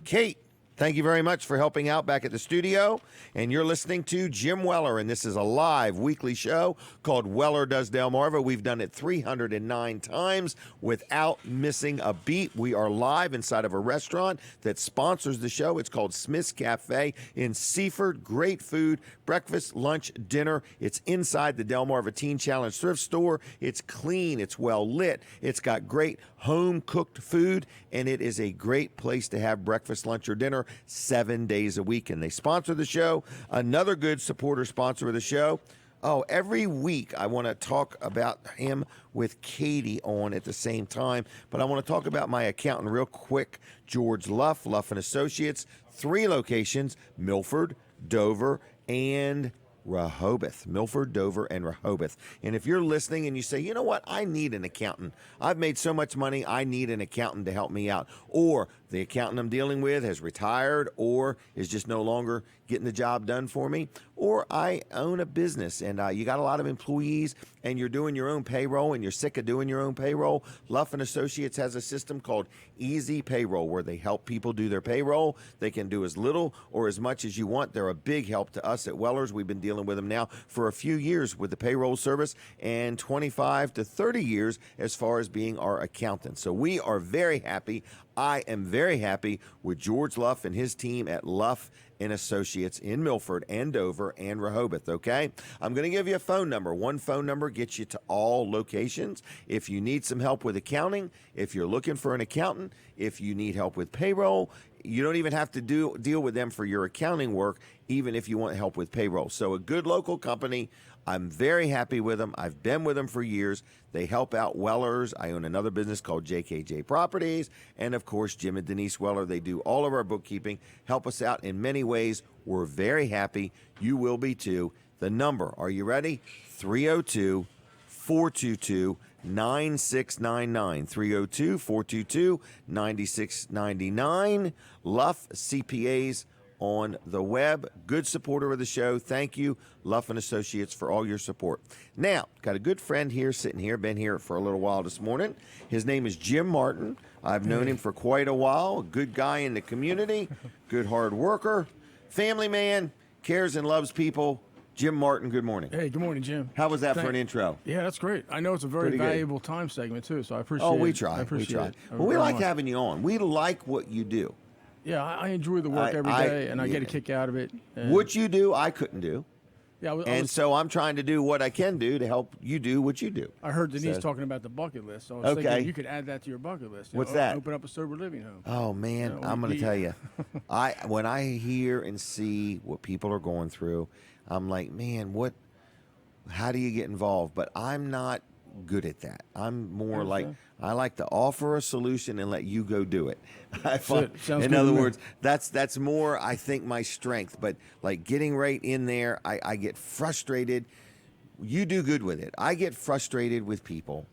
Kate. Thank you very much for helping out back at the studio. And you're listening to Jim Weller, and this is a live weekly show called Weller Does Delmarva. We've done it 309 times without missing a beat. We are live inside of a restaurant that sponsors the show. It's called Smith's Cafe in Seaford. Great food, breakfast, lunch, dinner. It's inside the Delmarva Teen Challenge thrift store. It's clean. It's well lit. It's got great home-cooked food, and it is a great place to have breakfast, lunch, or dinner 7 days a week. And they sponsor the show. Another good supporter sponsor of the show. Oh, every week I want to talk about him with Katie on at the same time, but I want to talk about my accountant real quick, George Luff, Luff & Associates, 3 locations, Milford, Dover, and Rehoboth. Milford, Dover, and Rehoboth. And if you're listening and you say, you know what, I need an accountant. I've made so much money, I need an accountant to help me out. Or the accountant I'm dealing with has retired or is just no longer getting the job done for me. Or I own a business and you got a lot of employees and you're doing your own payroll and you're sick of doing your own payroll. Luff & Associates has a system called Easy Payroll where they help people do their payroll. They can do as little or as much as you want. They're a big help to us at Weller's. We've been dealing with them now for a few years with the payroll service and 25 to 30 years as far as being our accountant. So we are very happy. I am very happy with George Luff and his team at Luff & Associates in Milford and Dover and Rehoboth, okay? I'm going to give you a phone number. One phone number gets you to all locations. If you need some help with accounting, if you're looking for an accountant, if you need help with payroll, you don't even have to deal with them for your accounting work, even if you want help with payroll. So a good local company. I'm very happy with them. I've been with them for years. They help out Wellers. I own another business called JKJ Properties. And, of course, Jim and Denise Weller. They do all of our bookkeeping, help us out in many ways. We're very happy. You will be, too. The number, are you ready? 302-422-9699. 302-422-9699. Luff CPAs on the web. Good supporter of the show. Thank you, Luff & Associates, for all your support. Now, got a good friend here sitting here, been here for a little while this morning. His name is Jim Martin. I've known him for quite a while. A good guy in the community, good hard worker, family man, cares and loves people. Jim Martin, good morning. Hey, good morning, Jim. How was that for an intro? Yeah, that's great. I know it's a very Pretty good. valuable time segment, too, so I appreciate it. Oh, we try. I appreciate it. Well, we very like much. having you on. We like what you do. Yeah, I enjoy the work every day, and I get a kick out of it. And What you do, I couldn't do. yeah, So I'm trying to do what I can do to help you do what you do. I heard Denise So- talking about the bucket list, so I was Okay. thinking you could add that to your bucket list. What's that? Open up a sober living home. Oh man, Yeah, I'm going to we- tell you. When I hear and see what people are going through, I'm like, man, how do you get involved? But I'm not good at that. I'm more like I like to offer a solution and let you go do it. Sounds In good other to me. words, that's more I think my strength. But like getting right in there, I get frustrated. You do good with it. I get frustrated with people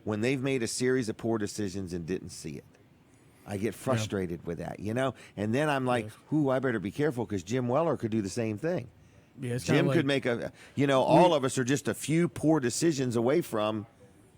when they've made a series of poor decisions and didn't see it. I get frustrated with that, And then I'm like, ooh, I better be careful because Jim Weller could do the same thing. Yeah, it's kinda Jim like, could make all of us are just a few poor decisions away from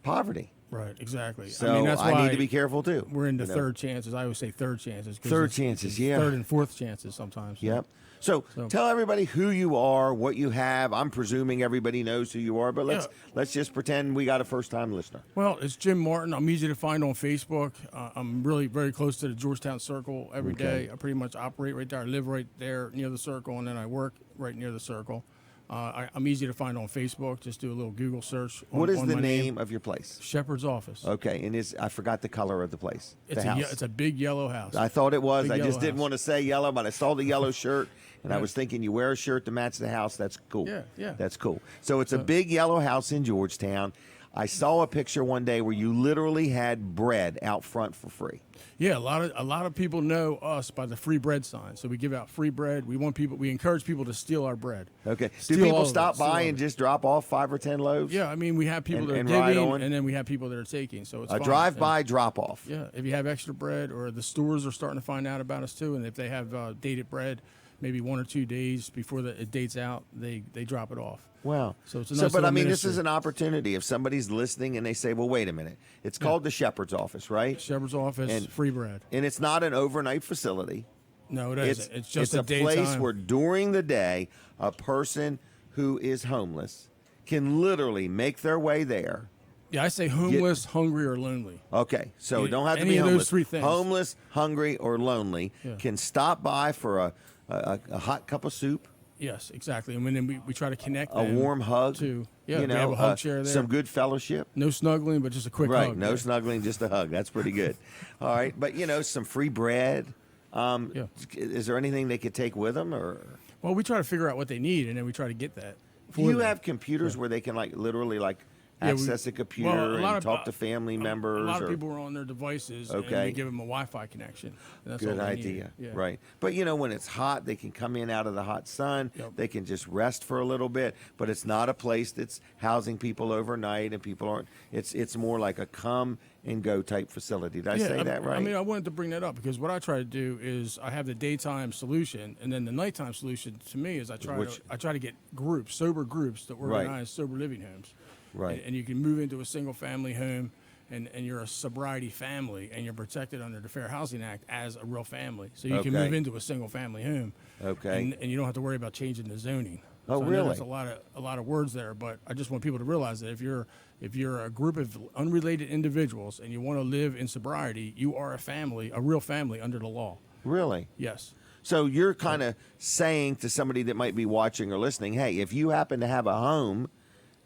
poverty. right, exactly. So I mean, that's why need to be careful too. we're into third chances. I always say third chances. 'cause Third it's chances, yeah. Third and fourth chances sometimes. Yep. So tell everybody who you are, what you have. I'm presuming everybody knows who you are, but let's just pretend we got a first time listener. Well, it's Jim Martin. I'm easy to find on Facebook. I'm really very close to the Georgetown Circle every day. I pretty much operate right there. I live right there near the Circle, and then I work right near the Circle. I'm easy to find on Facebook. Just do a little Google search. What is on the my name of your place? Shepherd's Office. Okay, and I forgot the color of the place. It's the house. it's a big yellow house. I thought it was. Big I just yellow didn't house. want to say yellow, but I saw the yellow shirt, and I Yeah. was thinking you wear a shirt to match the house. That's cool. Yeah, yeah. That's cool. So it's a big yellow house in Georgetown. I saw a picture one day where you literally had bread out front for free. Yeah, a lot of people know us by the free bread sign. So we give out free bread. We encourage people to steal our bread. Okay. Do Steal all people of it, stop steal all by of and it. just drop off 5 or 10 loaves? Yeah, I mean we have people And- that are and ride giving, on? and then we have people that are taking. So it's A fine. drive-by drop-off. Yeah, if you have extra bread, or the stores are starting to find out about us too, and if they have dated bread, maybe 1 or 2 days before it dates out, they drop it off. Wow. So it's a nice but I little mean, this ministry. is an opportunity. If somebody's listening and they say, well, wait a minute. It's called the Shepherd's Office, right? Shepherd's Office, And- free bread. And it's not an overnight facility. No, it isn't. It's just a a daytime. place where during the day, a person who is homeless can literally make their way there. Yeah, I say homeless, hungry, or lonely. Okay, so Yeah, don't have to any be of those homeless. 3 things. Homeless, hungry, or lonely Yeah. can stop by for a hot cup of soup, Yes, exactly. And then we try to connect a them warm hug, to you we know, have a hug chair there. some good fellowship. No snuggling, but just a quick Right, hug. no yeah. snuggling, just a hug. That's pretty good. All right, but some free bread. Yeah. Is there anything they could take with them, or Well, we try to figure out what they need, and then we try to get that. do you have computers where they can literally Yeah, we- access a computer well, a lot and of- talk to family members? A lot of or- people are on their devices, and Okay. we give them a Wi-Fi connection. And that's all Good they idea. need. Yeah. Right. But when it's hot, they can come in out of the hot sun. Yep. They can just rest for a little bit. But it's not a place that's housing people overnight, and people aren't. It's more like a come and go type facility. Did I say that right? I mean, I wanted to bring that up because what I try to do is I have the daytime solution, and then the nighttime solution to me is I try to get sober groups that Right. organize sober living homes. Right. And you can move into a single family home, and you're a sobriety family, and you're protected under the Fair Housing Act as a real family. So you can Okay. move into a single family home. Okay. And you don't have to worry about changing the zoning. Oh, So I know really? there's a lot of words there, but I just want people to realize that if you're a group of unrelated individuals and you want to live in sobriety, you are a family, a real family under the law. Really? Yes. So you're kind of saying to somebody that might be watching or listening, hey, if you happen to have a home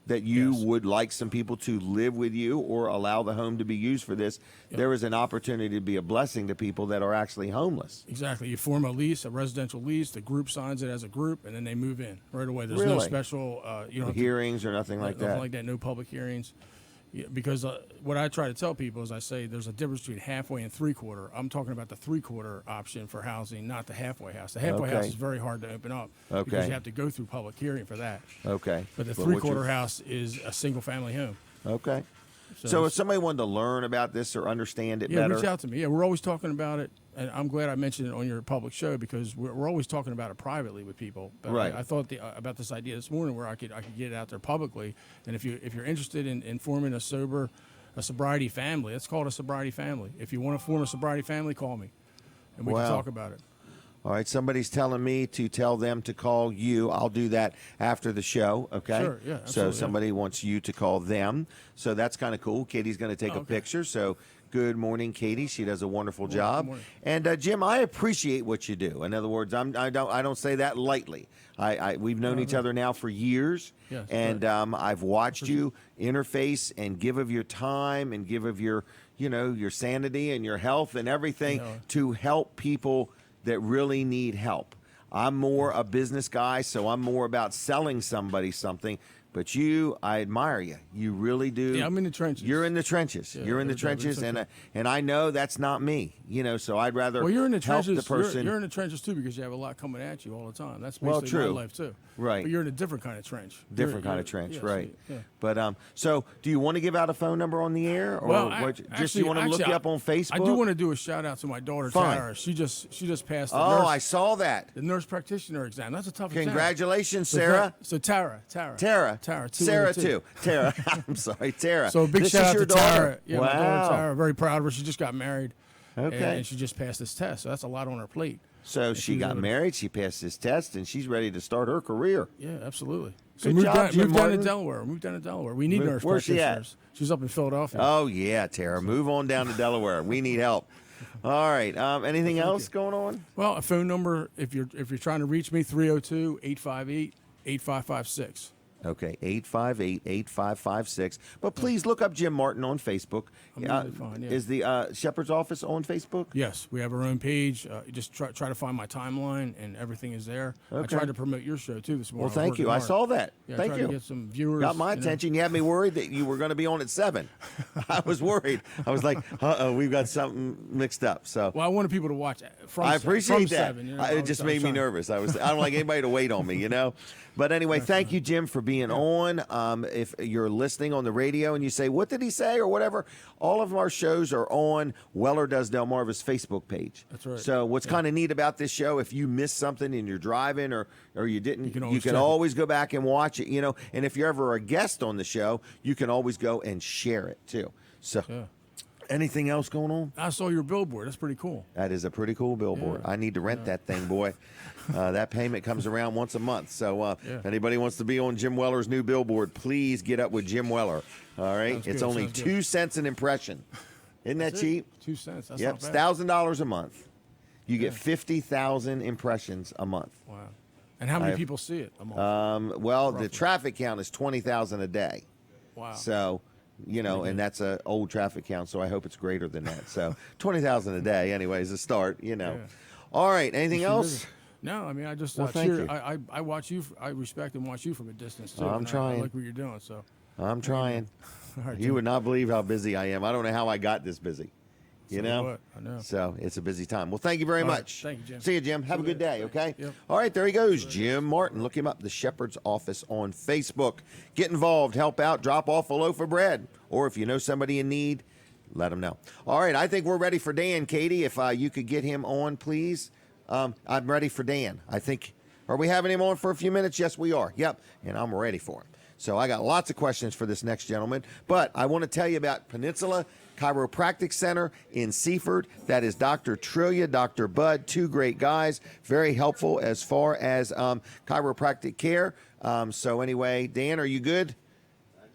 that you Yes. would like some people to live with you or allow the home to be used for this, there is an opportunity to be a blessing to people that are actually homeless. Exactly. You form a lease, a residential lease. The group signs it as a group, and then they move in right away. There's no Really? special, you know, Hearings or nothing like nothing that. like that. No public hearings. Yeah, because what I try to tell people is I say there's a difference between halfway and three-quarter. I'm talking about the three-quarter option for housing, not the halfway house. The halfway house Okay. is very hard to open up Okay. because you have to go through public hearing for that. Okay. But the what three-quarter you're- house is a single-family home. Okay. So if somebody wanted to learn about this or understand it Yeah, better, reach out to me. Yeah, we're always talking about it, and I'm glad I mentioned it on your public show because we're always talking about it privately with people. But Right. I thought about this idea this morning where I could get it out there publicly, and if you're interested in forming a sobriety family, let's call it a sobriety family. If you want to form a sobriety family, call me, and we Wow. can talk about it. all right, somebody's telling me to tell them to call you. I'll do that after the show, okay? Sure, yeah, So absolutely, yeah. somebody wants you to call them. So that's kind of cool. Katie's going to take a okay. picture. So good morning, Katie. She does a wonderful job. morning. And Jim, I appreciate what you do. In other words, I don't say that lightly. We've known each other now for years, Yes, and right. I've watched you interface and give of your time and give of your sanity and your health and everything Yeah. to help people that really need help. I'm more a business guy, so I'm more about selling somebody something. But I admire you. You really do. Yeah, I'm in the trenches. You're in the trenches. Yeah, You're in the every day, but trenches, it's and okay. and I know that's not me. So I'd rather Well, you're in the help trenches. the person. You're in the trenches too because you have a lot coming at you all the time. That's Well, basically true. my life too. Right. But you're in a different kind of trench. Different kind You're- of trench, yeah, right? so, yeah. But so do you want to give out a phone number on the air, or Well, just you want to look you up on Facebook? I do want to do a shout out to my daughter Fine. Tara. She just passed the Oh, nurse, I saw that. the nurse practitioner exam. That's a tough exam. Congratulations, So Sarah. So Tara, Tara, two Sarah with a T. too. Tara, I'm sorry, Tara. So a big This shout is out your to daughter. Tara. Yeah, my daughter Wow. Tara. Very proud of her. She just got married. Okay. And she just passed this test. So that's a lot on her plate. So she got married, she passed this test, and she's ready to start her career. Yeah, absolutely. So Good moved job, down, Jim moved down to Martin. Delaware. Moved down to Delaware. We need nurse Where's she at? practitioners. She's up in Philadelphia. Oh yeah, Tara, move on down to Delaware. We need help. All right. Anything else going on? Well, a phone number if you're trying to reach me 302-858 8556. Okay, 858-8556. But please look up Jim Martin on Facebook. I'm usually fine, yeah. Is the Shepherd's Office on Facebook? Yes, we have our own page. You just try to find my timeline, and everything is there. I Okay. tried to promote your show too this morning. Well, thank you. I working hard. saw that. Yeah, Thank tried you. to get some viewers. Got my you know. attention. You had me worried that you were going to be on at 7. I was worried. I was like, uh-oh, we've got something mixed up. So Well, I wanted people to watch from. I from appreciate that. 7, you know. It just made me nervous. I don't like anybody to wait on me, you know. But anyway, thank you, Jim, for being on. If you're listening on the radio and you say, "What did he say?" or whatever, all of our shows are on Weller Does Delmarva's Facebook page. That's right. So what's kind of neat about this show, if you missed something and you're driving or you didn't, you can check always go back and watch it. You know, and if you're ever a guest on the show, you can always go and share it too. So. Yeah. Anything else going on? I saw your billboard. That's pretty cool. That is a pretty cool billboard. Yeah. I need to rent that thing, boy. That payment comes around once a month. So if anybody wants to be on Jim Weller's new billboard, please get up with Jim Weller. All right? Sounds It's good, only sounds good. 2 cents an impression. Isn't that That's cheap? it. 2 cents. That's Yep, not it's bad. $1,000 a month. You get 50,000 impressions a month. Wow. And how many people see it a month? Well, Roughly. the traffic count is 20,000 a day. Wow. So, you know, and that's a old traffic count, so I hope it's greater than that. So 20,000 a day, anyway, is a start, you know. Yeah. All right, anything Keep else? busy. No, I mean, I just Well, thank cheer. you. I watch you. I respect and watch you from a distance too. I'm and trying. I like what you're doing. So. I'm trying. All right, You Jim. would not believe how busy I am. I don't know how I got this busy. You So know? what? I know. So it's a busy time. Well, thank you very All right. much. Thank you, Jim. See you, Jim. Have a See you good day, later. okay? Yep. All right, there he goes. Jim Martin. Look him up, the Shepherd's Office on Facebook. Get involved, help out, drop off a loaf of bread. Or if you know somebody in need, let them know. All right, I think we're ready for Dan. Katie, if you could get him on, please. I'm ready for Dan. I think, are we having him on for a few minutes? Yes, we are. Yep, and I'm ready for him. So I got lots of questions for this next gentleman, but I want to tell you about Peninsula Chiropractic Center in Seaford. That is Dr. Trillia, Dr. Bud, 2 great guys, very helpful as far as chiropractic care. So anyway, Dan, are you good?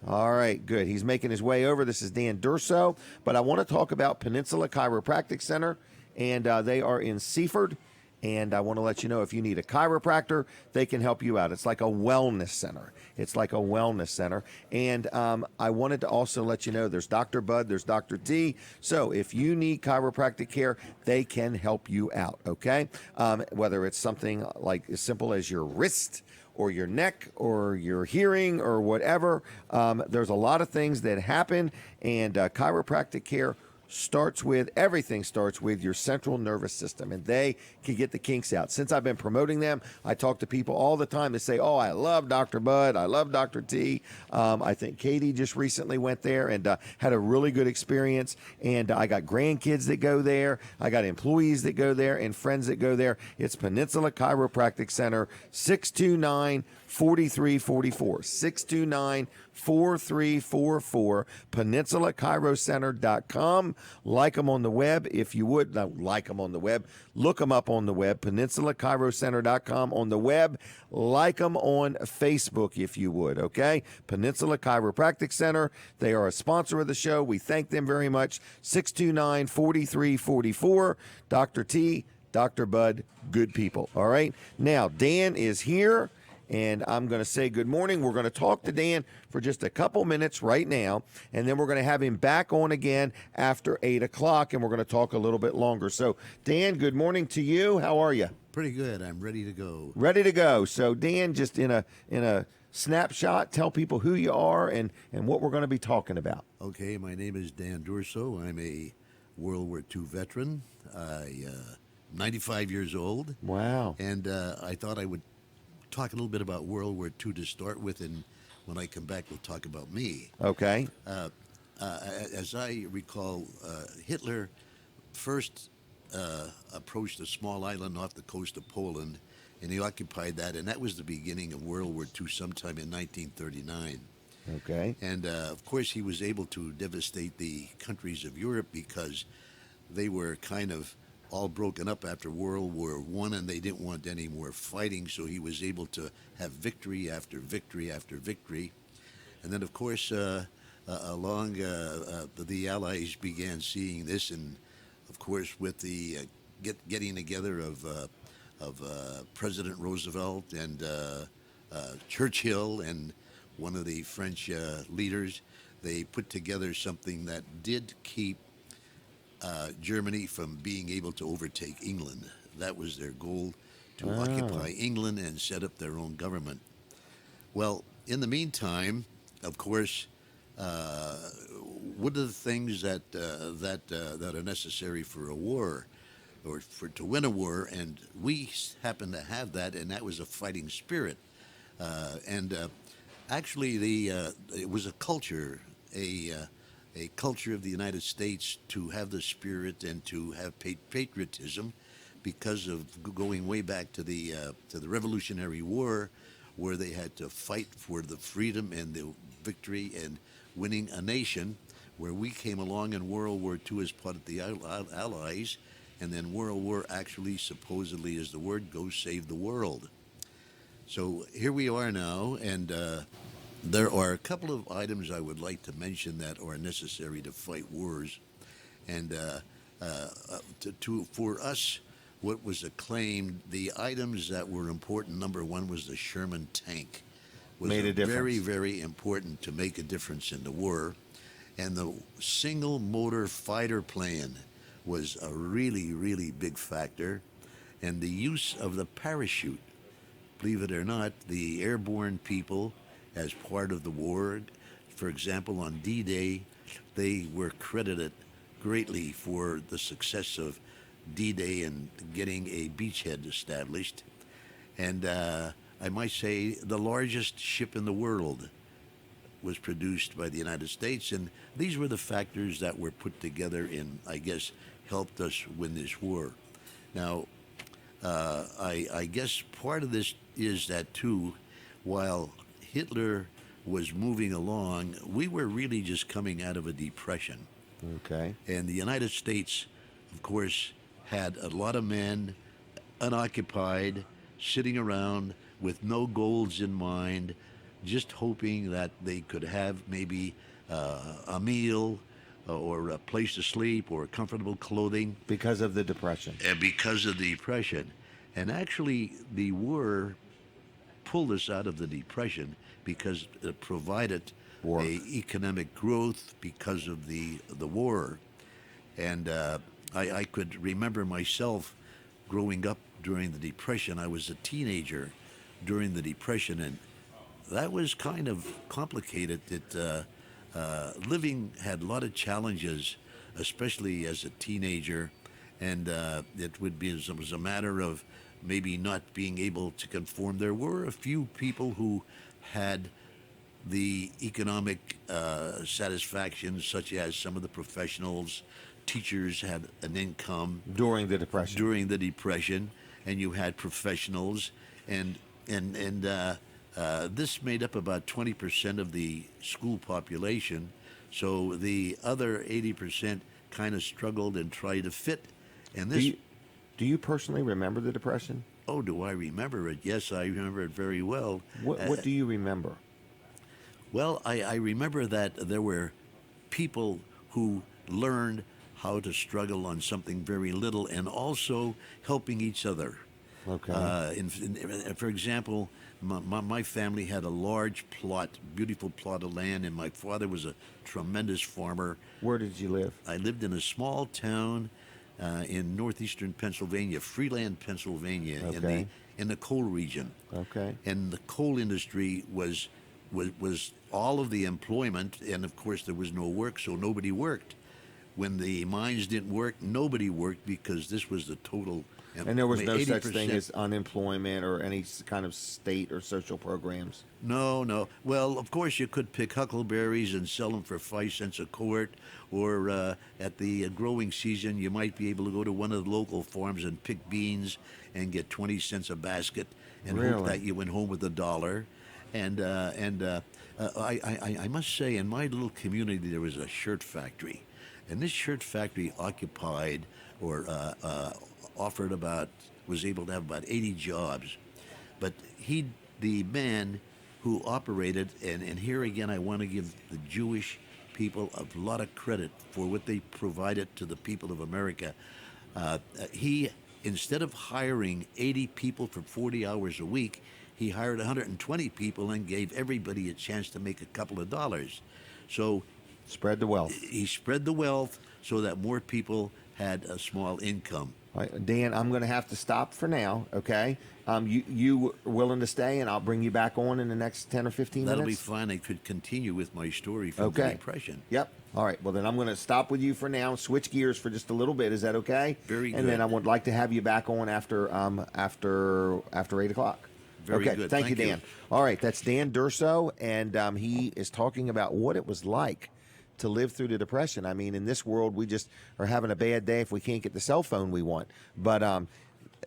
All right, good. He's making his way over. This is Dan Durso, but I want to talk about Peninsula Chiropractic Center, and they are in Seaford. And I want to let you know, if you need a chiropractor, they can help you out. It's like a wellness center. It's like a wellness center. And I wanted to also let you know, there's Dr. Bud, there's Dr. T. So if you need chiropractic care, they can help you out, okay? Whether it's something like as simple as your wrist or your neck or your hearing or whatever, there's a lot of things that happen, and chiropractic care everything starts with your central nervous system, and they can get the kinks out. Since I've been promoting them, I talk to people all the time that say, "Oh, I love Dr. Bud, I love Dr. T." I think Katie just recently went there and had a really good experience, and I got grandkids that go there, I got employees that go there, and friends that go there. It's Peninsula Chiropractic Center, 629-4344, 629-4344, PeninsulaChiroCenter.com. Like them on the web if you would. No, like them on the web. Look them up on the web, PeninsulaChiroCenter.com on the web. Like them on Facebook if you would, okay? Peninsula Chiropractic Center. They are a sponsor of the show. We thank them very much. 629-4344. Dr. T, Dr. Bud, good people, all right? Now, Dan is here, and I'm going to say good morning. We're going to talk to Dan for just a couple minutes right now, and then we're going to have him back on again after 8 o'clock, and we're going to talk a little bit longer. So, Dan, good morning to you. How are you? Pretty good. I'm ready to go. Ready to go. So, Dan, just in a snapshot, tell people who you are and what we're going to be talking about. Okay, my name is Dan Durso. I'm a World War II veteran. I'm 95 years old. Wow. And I thought I would talk a little bit about World War II to start with, and when I come back, we'll talk about me. Okay. As I recall, Hitler first approached a small island off the coast of Poland, and he occupied that, and that was the beginning of World War II sometime in 1939. Okay. And, of course, he was able to devastate the countries of Europe because they were kind of all broken up after World War I, and they didn't want any more fighting, so he was able to have victory after victory after victory. And then, of course, the Allies began seeing this, and, of course, with the getting together of President Roosevelt and Churchill and one of the French leaders, they put together something that did keep Germany from being able to overtake England. That was their goal, to occupy England and set up their own government. Well, in the meantime, of course, what are the things that are necessary for a war, or to win a war? And we happen to have that, and that was a fighting spirit. And actually, it was a culture, a culture of the United States to have the spirit and to have patriotism, because of going way back to the Revolutionary War, where they had to fight for the freedom and the victory and winning a nation. Where we came along in World War II as part of the Allies, and then World War actually, supposedly, as the word goes, saved the world. So here we are now, and there are a couple of items I would like to mention that are necessary to fight wars. And for us, what was acclaimed, the items that were important, number one was the Sherman tank. Made a difference. Very, very important to make a difference in the war. And the single motor fighter plane was a really, really big factor. And the use of the parachute. Believe it or not, the airborne people, as part of the war, for example, on D-Day, they were credited greatly for the success of D-Day and getting a beachhead established. And I might say the largest ship in the world was produced by the United States, and these were the factors that were put together and, I guess, helped us win this war. Now, I guess part of this is that, too, while Hitler was moving along, we were really just coming out of a depression. Okay. And the United States, of course, had a lot of men unoccupied, sitting around with no goals in mind, just hoping that they could have maybe a meal or a place to sleep or comfortable clothing. Because of the Depression. And because of the Depression. And actually, the war pulled us out of the Depression because it provided economic growth because of the war. And I could remember myself growing up during the Depression. I was a teenager during the Depression, and that was kind of complicated. Living had a lot of challenges, especially as a teenager, and it was a matter of maybe not being able to conform. There were a few people who had the economic satisfaction, such as some of the professionals. Teachers had an income during the Depression. During the Depression, and you had professionals, and this made up about 20% of the school population. So the other 80% kind of struggled and tried to fit. And this. Do you personally remember the Depression? Oh, do I remember it? Yes, I remember it very well. What do you remember? Well, I remember that there were people who learned how to struggle on something very little and also helping each other. Okay. For example, my family had a large plot, beautiful plot of land, and my father was a tremendous farmer. Where did you live? I lived in a small town in northeastern Pennsylvania, Freeland, Pennsylvania, Okay. in the coal region. Okay. And the coal industry was all of the employment, and of course there was no work, so nobody worked. When the mines didn't work, nobody worked because this was the total. And there was no such 80%. thing as unemployment or any kind of state or social programs? No. Well, of course, you could pick huckleberries and sell them for 5 cents a quart, or at the growing season, you might be able to go to one of the local farms and pick beans and get 20 cents a basket and hope Really? that you went home with $1. And I must say, in my little community, there was a shirt factory. And this shirt factory occupied or was able to have about 80 jobs. But the man who operated, and here again I want to give the Jewish people a lot of credit for what they provided to the people of America. He, instead of hiring 80 people for 40 hours a week, he hired 120 people and gave everybody a chance to make a couple of dollars. So Spread the wealth. he spread the wealth so that more people had a small income. All right, Dan, I'm going to have to stop for now. Okay. You willing to stay, and I'll bring you back on in the next 10 or 15 That'll be minutes? fine. I could continue with my story from the Okay. Depression. Yep. All right. Well, then I'm going to stop with you for now. Switch gears for just a little bit. Is that okay? Very And then good. I would like to have you back on after 8 o'clock. Very okay. good. Thank you, Thank you. Dan. All right. That's Dan Durso, and he is talking about what it was like to live through the Depression. I mean, in this world, we just are having a bad day if we can't get the cell phone we want. But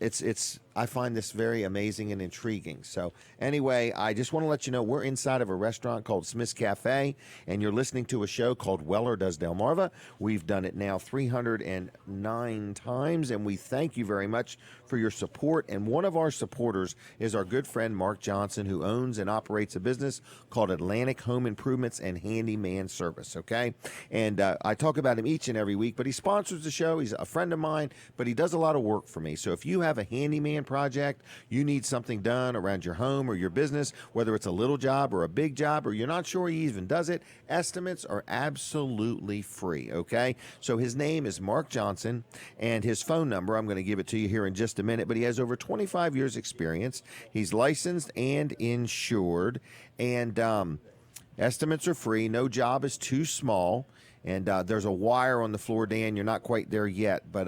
it's I find this very amazing and intriguing. So anyway, I just want to let you know we're inside of a restaurant called Smith's Cafe, and you're listening to a show called Weller Does Delmarva. We've done it now 309 times, and we thank you very much for your support. And one of our supporters is our good friend Mark Johnson, who owns and operates a business called Atlantic Home Improvements and Handyman Service. Okay, and I talk about him each and every week, but he sponsors the show. He's a friend of mine, but he does a lot of work for me. So if you have a handyman project, you need something done around your home or your business, whether it's a little job or a big job, or you're not sure he even does it, estimates are absolutely free. Okay, so his name is Mark Johnson, and his phone number, I'm going to give it to you here in just a minute, but he has over 25 years experience. He's licensed and insured, and estimates are free. No job is too small, and there's a wire on the floor, Dan. You're not quite there yet, but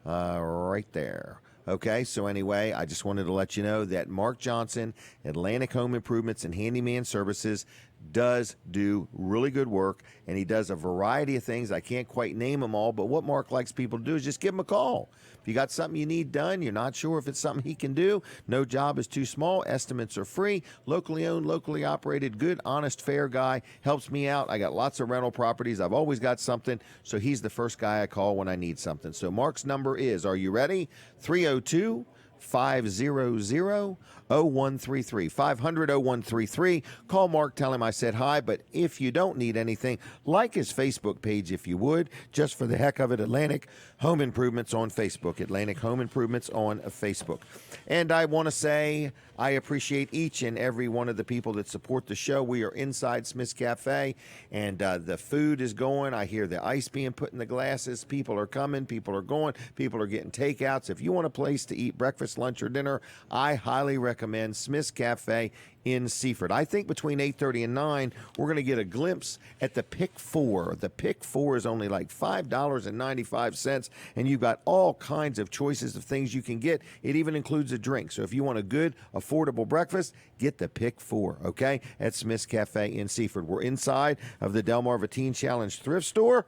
right there. Okay, so anyway, I just wanted to let you know that Mark Johnson, Atlantic Home Improvements and Handyman Services, does do really good work, and he does a variety of things. I can't quite name them all, but what Mark likes people to do is just give him a call. If you got something you need done, you're not sure if it's something he can do, no job is too small, estimates are free, locally owned, locally operated, good, honest, fair guy, helps me out. I got lots of rental properties. I've always got something, so he's the first guy I call when I need something. So Mark's number is, are you ready? 302 500 0133 500 0133. Call Mark, tell him I said hi. But if you don't need anything, like his Facebook page if you would, just for the heck of it. Atlantic Home Improvements on Facebook. Atlantic Home Improvements on Facebook. And I want to say I appreciate each and every one of the people that support the show. We are inside Smith's Cafe, and the food is going. I hear the ice being put in the glasses. People are coming. People are going. People are getting takeouts. If you want a place to eat breakfast, lunch, or dinner, I highly recommend Smith's Cafe in Seaford. I think between 8:30 and 9, we're going to get a glimpse at the Pick 4. The Pick 4 is only like $5.95, and you've got all kinds of choices of things you can get. It even includes a drink. So if you want a good, affordable breakfast, get the Pick 4, okay, at Smith's Cafe in Seaford. We're inside of the Delmarva Teen Challenge thrift store,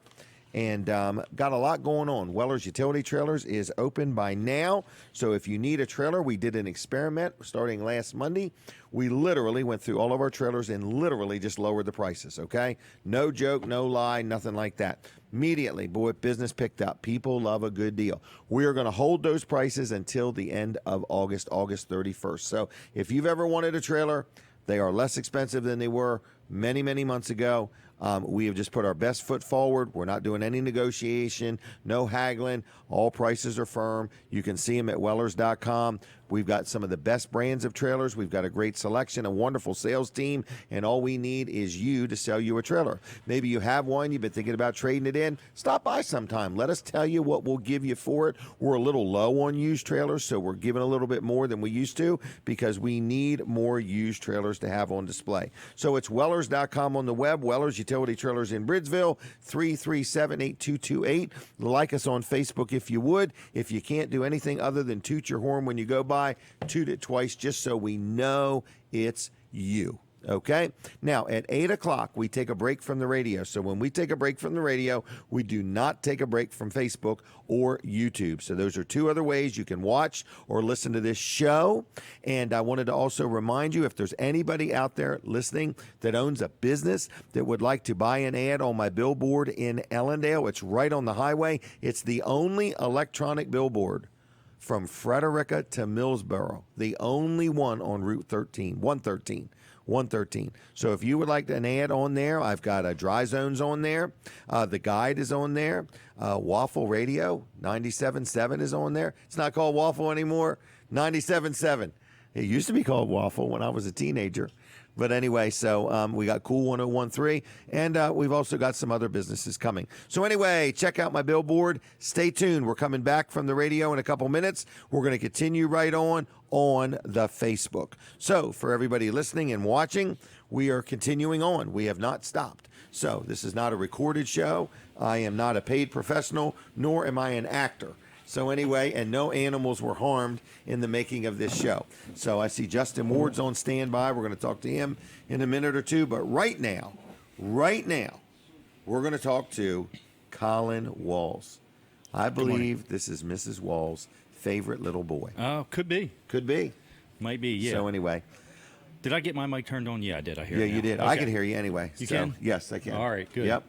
and got a lot going on. Weller's Utility Trailers is open by now, so if you need a trailer, we did an experiment starting last Monday. We literally went through all of our trailers and literally just lowered the prices, okay? No joke, no lie, nothing like that. Immediately, boy, business picked up. People love a good deal. We are going to hold those prices until the end of August 31st. So if you've ever wanted a trailer, they are less expensive than they were many, many months ago. We have just put our best foot forward. We're not doing any negotiation, no haggling. All prices are firm. You can see them at Wellers.com. We've got some of the best brands of trailers. We've got a great selection, a wonderful sales team, and all we need is you to sell you a trailer. Maybe you have one, you've been thinking about trading it in. Stop by sometime. Let us tell you what we'll give you for it. We're a little low on used trailers, so we're giving a little bit more than we used to because we need more used trailers to have on display. So it's Wellers.com on the web, Wellers Utility Trailers in Bridgeville, 337-8228. Like us on Facebook if you would. If you can't do anything other than toot your horn when you go by, toot it twice just so we know it's you. Okay? Now, at 8 o'clock, we take a break from the radio. So when we take a break from the radio, we do not take a break from Facebook or YouTube. So those are two other ways you can watch or listen to this show. And I wanted to also remind you, if there's anybody out there listening that owns a business that would like to buy an ad on my billboard in Ellendale, it's right on the highway. It's the only electronic billboard from Frederica to Millsboro, the only one on Route 113. So if you would like an ad on there, I've got Dry Zones on there. The Guide is on there. Waffle Radio, 97.7 is on there. It's not called Waffle anymore. 97.7. It used to be called Waffle when I was a teenager. But anyway, so we got Cool 1013, and we've also got some other businesses coming. So anyway, check out my billboard. Stay tuned. We're coming back from the radio in a couple minutes. We're going to continue right on the Facebook. So for everybody listening and watching, we are continuing on. We have not stopped. So this is not a recorded show. I am not a paid professional, nor am I an actor. So anyway, and no animals were harmed in the making of this show. So I see Justin Ward's on standby. We're going to talk to him in a minute or two. But right now, we're going to talk to Colin Walls. I believe this is Mrs. Walls' favorite little boy. Oh, could be. Could be. Might be, yeah. So anyway. Did I get my mic turned on? Yeah, I did. I hear Yeah, it now. you did. Okay. I can hear you anyway. You So, can? Yes, I can. All right, good. Yep.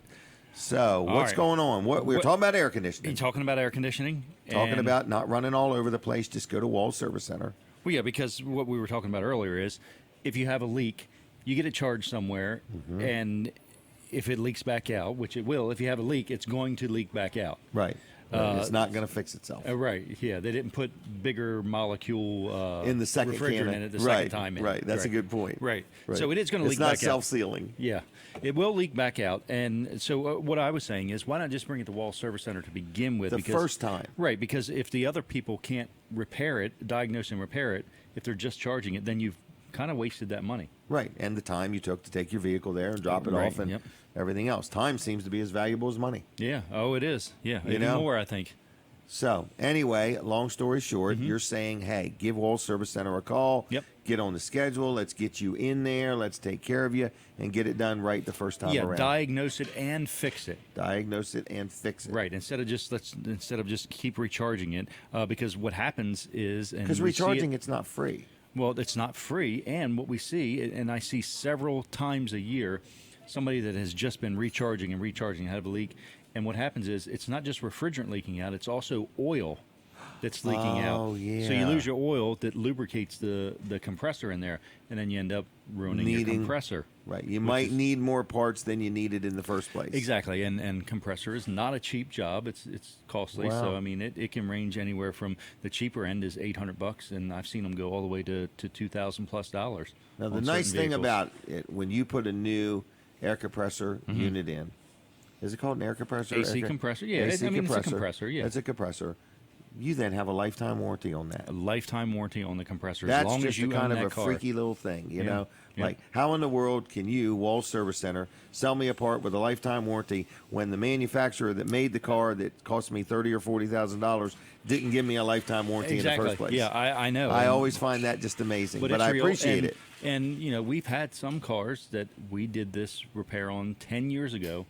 So what's right. going on? We were talking about air conditioning. You talking about air conditioning? Talking And- about not running all over the place. Just go to Wall Service Center. Well, yeah, because what we were talking about earlier is if you have a leak, you get it charged somewhere, Mm-hmm. and if it leaks back out, which it will, if you have a leak, it's going to leak back out. Right. It's not going to fix itself. Right. Yeah, they didn't put bigger molecule In the second refrigerant can in it the right, second time. Right. That's a good point. Right. Right. So it is going to leak It's not back out. self-sealing. Yeah, it will leak back out. And so what I was saying is, why not just bring it to Wall Service Center to begin with? The first time. Right, because if the other people can't repair it, diagnose and repair it, if they're just charging it, then you've kind of wasted that money. Right. And the time you took to take your vehicle there and drop it Right, off and yep. everything else. Time seems to be as valuable as money. Yeah. Oh, it is. Yeah. You Even know? more, I think. So anyway, long story short, you're saying, hey, give Wall Service Center a call. Yep. Get on the schedule. Let's get you in there. Let's take care of you and get it done right the first time Yeah. around. Diagnose it and fix it. Diagnose it and fix it. Right. Instead of just keep recharging it, because what happens is Because we see it- recharging it's not free. Well, it's not free, and what we see, and I see several times a year, somebody that has just been recharging and recharging had a leak, and what happens is it's not just refrigerant leaking out; it's also oil that's leaking out. Oh, yeah. So you lose your oil that lubricates the compressor in there, and then you end up ruining your compressor. Right. You which might is- need more parts than you needed in the first place. Exactly, and compressor is not a cheap job. It's costly. So Wow. I mean, it can range anywhere from the cheaper end is $800, and I've seen them go all the way to $2,000+. Now, the on nice certain thing vehicles. about it, when you put a new air compressor unit in, is it called an air compressor? AC compressor? Yeah, AC I mean, it's a compressor, yeah. It's a compressor. You then have a lifetime warranty on that. A lifetime warranty on the compressor That's as long just as you a kind own of that a car. freaky little thing, you Yeah, know? yeah. Like, how in the world can you, Wall Service Center, sell me a part with a lifetime warranty when the manufacturer that made the car that cost me $30,000 or $40,000 didn't give me a lifetime warranty in the first place? Yeah, I know. I And- always find that just amazing, but it's I real, appreciate and- it. And you know, we've had some cars that we did this repair on 10 years ago,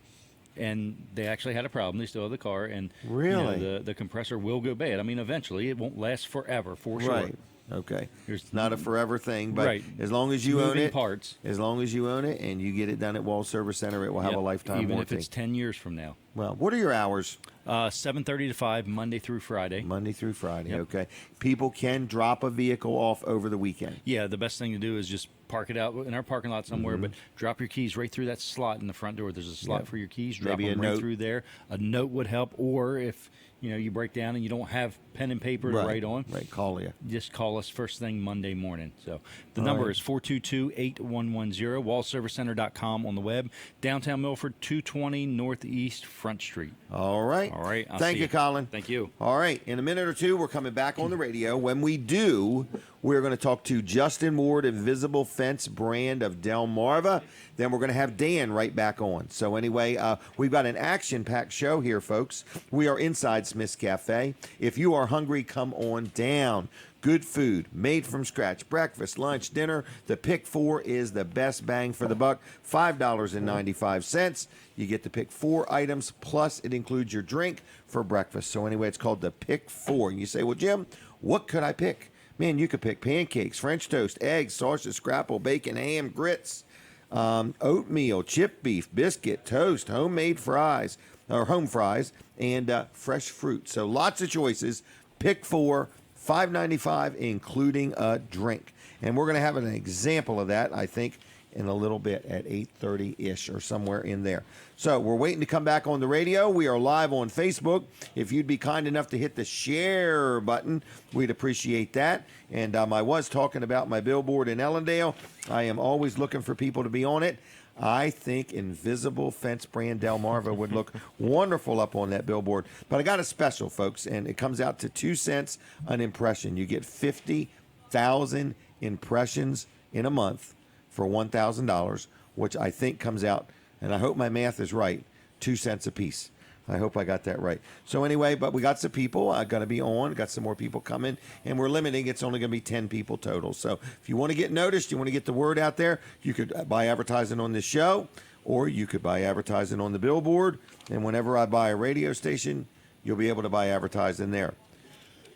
and they actually had a problem. They still have the car, and you Really? know, the compressor will go bad. I mean, eventually, it won't last forever, for sure. Right. Okay. There's It's not a forever thing, but Right. as long as you own Moving it, parts. as long as you own it and you get it done at Wall Service Center, it will have Yep, a lifetime even warranty. if it's 10 years from now. Well, what are your hours? 7:30 to 5, Monday through Friday. Monday through Friday. Yep. Okay. People can drop a vehicle off over the weekend. Yeah, the best thing to do is just park it out in our parking lot somewhere, but drop your keys right through that slot in the front door. There's a slot Yep. for your keys. Drop Maybe a them right note. through there. A note would help, or if you break down and you don't have pen and paper to write on, Right. Call you. just call us first thing Monday morning. So the All number right. is 422-8110, wallservicecenter.com on the web. Downtown Milford, 220 Northeast Front Street. All right. All right. I'll Thank see you, ya. Colin. Thank you. All right. In a minute or two, we're coming back on the radio. When we do, we're going to talk to Justin Ward, Invisible Fence brand of Delmarva. Then we're going to have Dan right back on. So anyway, we've got an action-packed show here, folks. We are inside Smith's Cafe. If you are hungry, come on down. Good food, made from scratch, breakfast, lunch, dinner. The Pick 4 is the best bang for the buck, $5.95. You get to pick 4 items, plus it includes your drink for breakfast. So anyway, it's called the Pick 4. And you say, well, Jim, what could I pick? Man, you could pick pancakes, French toast, eggs, sausage, scrapple, bacon, ham, grits, oatmeal, chipped beef, biscuit, toast, homemade fries, or home fries, and fresh fruit. So lots of choices. Pick 4, $5.95, including a drink. And we're going to have an example of that, I think, in a little bit at 8:30-ish or somewhere in there. So we're waiting to come back on the radio. We are live on Facebook. If you'd be kind enough to hit the share button, we'd appreciate that. And I was talking about my billboard in Ellendale. I am always looking for people to be on it. I think Invisible Fence Brand Delmarva would look wonderful up on that billboard. But I got a special, folks, and it comes out to 2 cents an impression. You get 50,000 impressions in a month for $1,000, which I think comes out, and I hope my math is right, 2 cents a piece. I hope I got that right. So anyway, but we got some people going to be on, got some more people coming, and we're limiting. It's only going to be 10 people total. So if you want to get noticed, you want to get the word out there, you could buy advertising on this show, or you could buy advertising on the billboard. And whenever I buy a radio station, you'll be able to buy advertising there.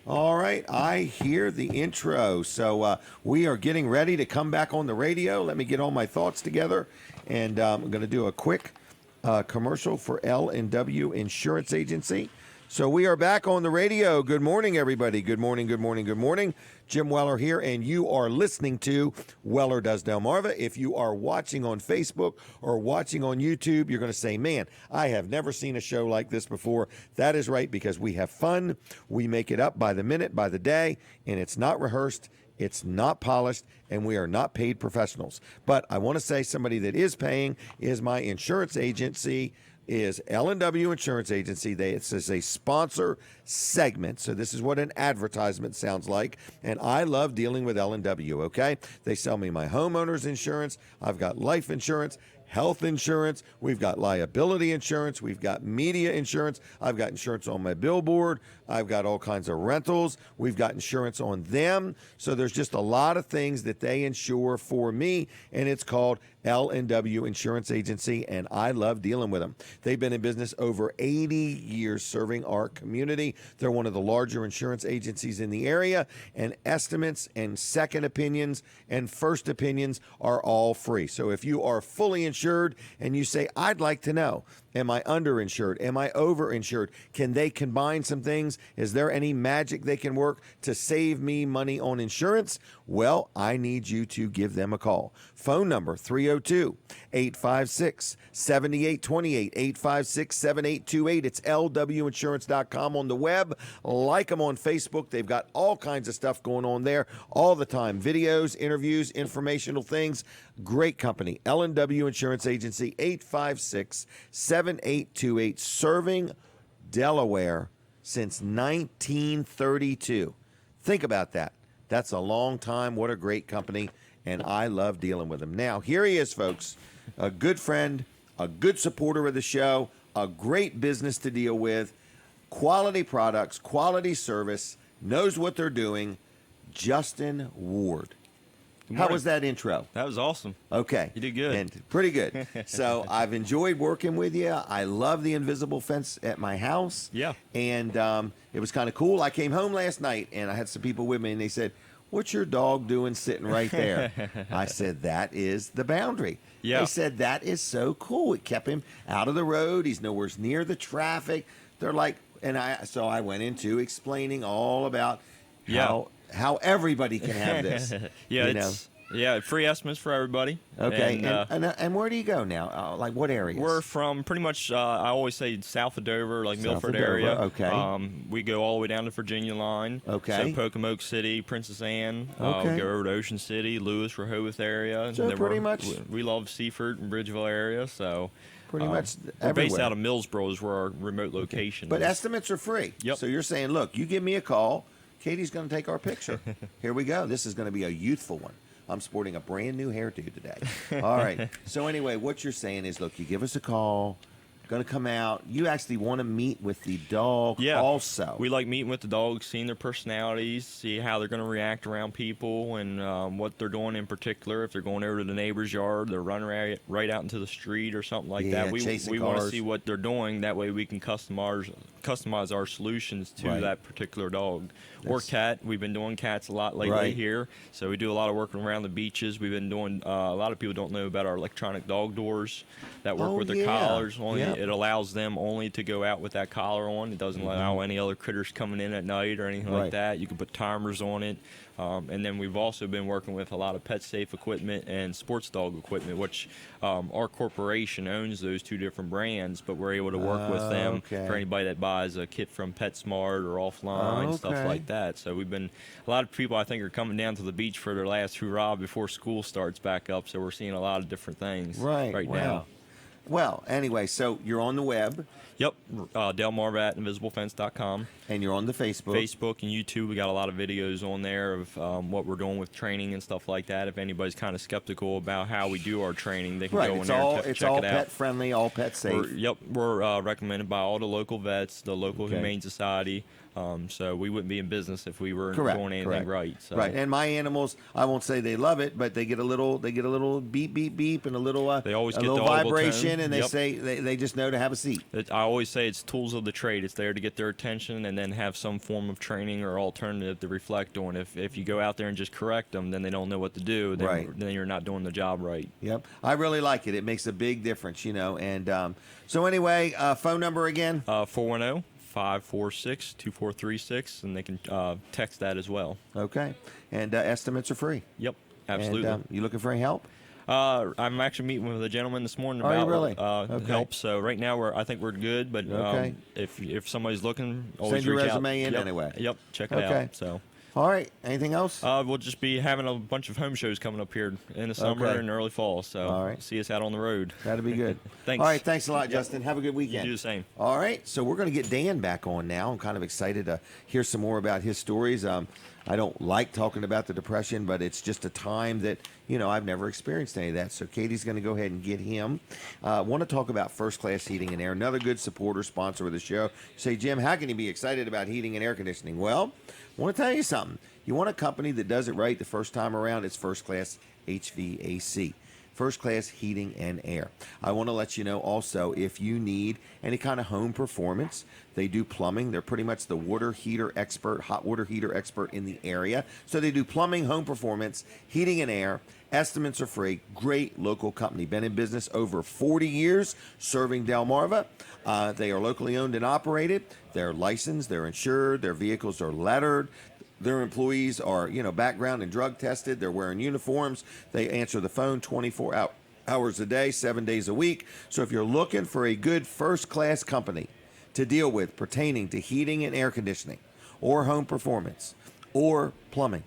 All right, I hear the intro. So we are getting ready to come back on the radio. Let me get all my thoughts together, and I'm going to do a quick commercial for L&W Insurance Agency. So we are back on the radio. Good morning, everybody. Good morning, good morning, good morning. Jim Weller here, and you are listening to Weller Does Delmarva. If you are watching on Facebook or watching on YouTube, you're going to say, man, I have never seen a show like this before. That is right, because we have fun. We make it up by the minute, by the day, and it's not rehearsed. It's not polished, and we are not paid professionals. But I want to say somebody that is paying is my insurance agency, is L&W Insurance Agency. This is a sponsor segment, so this is what an advertisement sounds like, and I love dealing with L&W, okay? They sell me my homeowner's insurance. I've got life insurance, health insurance, we've got liability insurance, we've got media insurance, I've got insurance on my billboard, I've got all kinds of rentals, we've got insurance on them. So there's just a lot of things that they insure for me, and it's called L&W Insurance Agency, and I love dealing with them. They've been in business over 80 years serving our community. They're one of the larger insurance agencies in the area, and estimates and second opinions and first opinions are all free. So if you are fully insured and you say, I'd like to know, am I underinsured? Am I overinsured? Can they combine some things? Is there any magic they can work to save me money on insurance? Well, I need you to give them a call. Phone number 302-856-7828, 856-7828. It's lwinsurance.com on the web. Like them on Facebook. They've got all kinds of stuff going on there all the time. Videos, interviews, informational things. Great company. L&W Insurance Agency, 856-7828. Serving Delaware since 1932. Think about that. That's a long time. What a great company. And I love dealing with him. Now, here he is, folks. A good friend, a good supporter of the show, a great business to deal with, quality products, quality service, knows what they're doing. Justin Ward. How was that intro? That was awesome. Okay. You did good. And pretty good. So I've enjoyed working with you. I love the invisible fence at my house. Yeah. And it was kind of cool. I came home last night, and I had some people with me, and they said, what's your dog doing sitting right there? I said, that is the boundary. Yeah. They said, that is so cool. It kept him out of the road. He's nowhere near the traffic. They're like, so I went into explaining all about how everybody can have this. Yeah, free estimates for everybody. Okay, and where do you go now? Like what areas? We're from pretty much, I always say south of Dover, like South Milford of Dover, area. okay. We go all the way down to Virginia line. Okay. So Pocomoke City, Princess Anne. Okay. We go over to Ocean City, Lewis, Rehoboth area. So And then pretty much- we love Seaford and Bridgeville area, so. Pretty much we're based everywhere. out of Millsboro is where our remote location But is. estimates are free. Yep. So you're saying, look, you give me a call. Katie's going to take our picture. Here we go. This is going to be a youthful one. I'm sporting a brand new hairdo today. All right. So anyway, what you're saying is, look, you give us a call. Going to come out. You actually want to meet with the dog also. We like meeting with the dogs, seeing their personalities, see how they're going to react around people, and what they're doing in particular. If they're going over to the neighbor's yard, they're running right out into the street or something like that. We chasing want to cars. see what they're doing. That way we can customize customize our solutions to Right. that particular dog or That's- cat. We've been doing cats a lot lately Right. here, so we do a lot of work around the beaches. We've been doing a lot of people don't know about our electronic dog doors that work Oh, with the yeah. collars. Only Yep. it allows them only to go out with that collar on. It doesn't allow any other critters coming in at night or anything Right. like that. You can put timers on it. And then we've also been working with a lot of pet safe equipment and sports dog equipment, which our corporation owns those two different brands, but we're able to work with them Okay. for anybody that buys a kit from PetSmart or offline, stuff Okay. like that. So we've been, a lot of people I think are coming down to the beach for their last hurrah before school starts back up. So we're seeing a lot of different things Right. now. Wow. Well, anyway, so you're on the web Yep, Delmarva at invisiblefence.com. and you're on the Facebook. Facebook and YouTube, we got a lot of videos on there of what we're doing with training and stuff like that. If anybody's kind of skeptical about how we do our training, they can Right. go in It's there all and it's check all it out. pet friendly, all pet safe. We're recommended by all the local vets, the local Okay. humane society. So we wouldn't be in business if we weren't Correct. doing anything correct. right. So. Right. And my animals, I won't say they love it, but they get a little beep beep beep and a little They always a get the little audible vibration, tone. and they Yep. say they just know to have a seat. I always say it's tools of the trade. It's there to get their attention and then have some form of training or alternative to reflect on. If you go out there and just correct them, then they don't know what to do. Then, Right. then you're not doing the job right. Yep. I really like it. It makes a big difference, you know. And so anyway, phone number again. 410-546-2436, and they can text that as well. Okay. And estimates are free. Yep, absolutely. And you looking for any help? I'm actually meeting with a gentleman this morning Are you about really? Okay. help. So right now I think we're good. But Okay. if somebody's looking, always Send your reach resume out. in Yep, anyway. Yep, check it Okay. out. So. All right. Anything else? We'll just be having a bunch of home shows coming up here in the summer Okay. and early fall. So All right. see us out on the road. That'll be good. Thanks. All right. Thanks a lot, Yep. Justin. Have a good weekend. You do the same. All right. So we're going to get Dan back on now. I'm kind of excited to hear some more about his stories. I don't like talking about the depression, but it's just a time that, you know, I've never experienced any of that. So Katie's going to go ahead and get him. I want to talk about First Class Heating and Air, another good supporter, sponsor of the show. You say, Jim, how can you be excited about heating and air conditioning? Well, I want to tell you something. You want a company that does it right the first time around, it's First Class HVAC. First Class Heating and Air. I want to let you know also, if you need any kind of home performance, they do plumbing. They're pretty much the water heater expert, hot water heater expert in the area. So they do plumbing, home performance, heating and air. Estimates are free. Great local company. Been in business over 40 years serving Delmarva. They are locally owned and operated. They're licensed. They're insured. Their vehicles are lettered. Their employees are, you know, background and drug tested. They're wearing uniforms. They answer the phone 24 hours a day, 7 days a week. So if you're looking for a good first-class company to deal with pertaining to heating and air conditioning or home performance or plumbing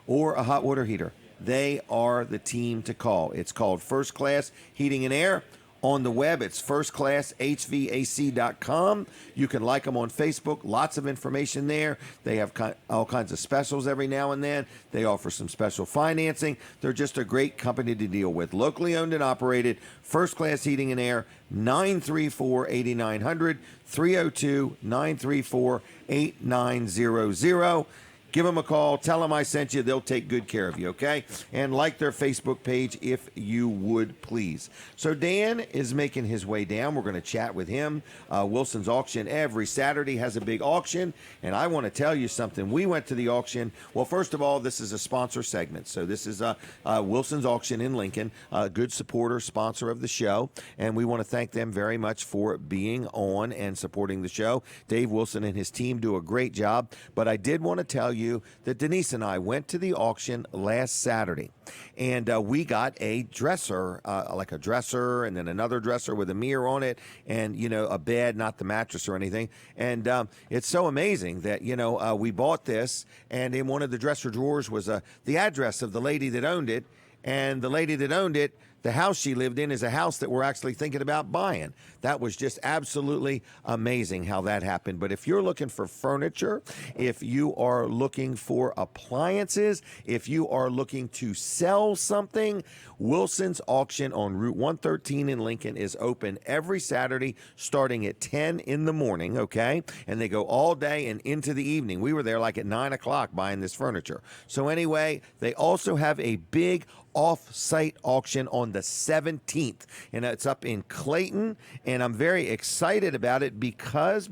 or a hot water heater, they are the team to call. It's called First Class Heating and Air. On the web, it's firstclasshvac.com. You can like them on Facebook. Lots of information there. They have all kinds of specials every now and then. They offer some special financing. They're just a great company to deal with. Locally owned and operated. First Class Heating and Air, 934-8900, 302-934-8900. Give them a call. Tell them I sent you. They'll take good care of you, okay? And like their Facebook page if you would, please. So Dan is making his way down. We're going to chat with him. Wilson's Auction every Saturday has a big auction. And I want to tell you something. We went to the auction. Well, first of all, this is a sponsor segment. So this is Wilson's Auction in Lincoln, a good supporter, sponsor of the show. And we want to thank them very much for being on and supporting the show. Dave Wilson and his team do a great job. But I did want to tell you that Denise and I went to the auction last Saturday, and we got a dresser, like a dresser, and then another dresser with a mirror on it, and, you know, a bed, not the mattress or anything. And it's so amazing that, you know, we bought this, and in one of the dresser drawers was the address of the lady that owned it, and the lady that owned it, the house she lived in is a house that we're actually thinking about buying. That was just absolutely amazing how that happened. But if you're looking for furniture, if you are looking for appliances, if you are looking to sell something, Wilson's Auction on Route 113 in Lincoln is open every Saturday starting at 10 in the morning, okay? And they go all day and into the evening. We were there like at 9 o'clock buying this furniture. So anyway, they also have a big off-site auction on the 17th, and it's up in Clayton, and I'm very excited about it because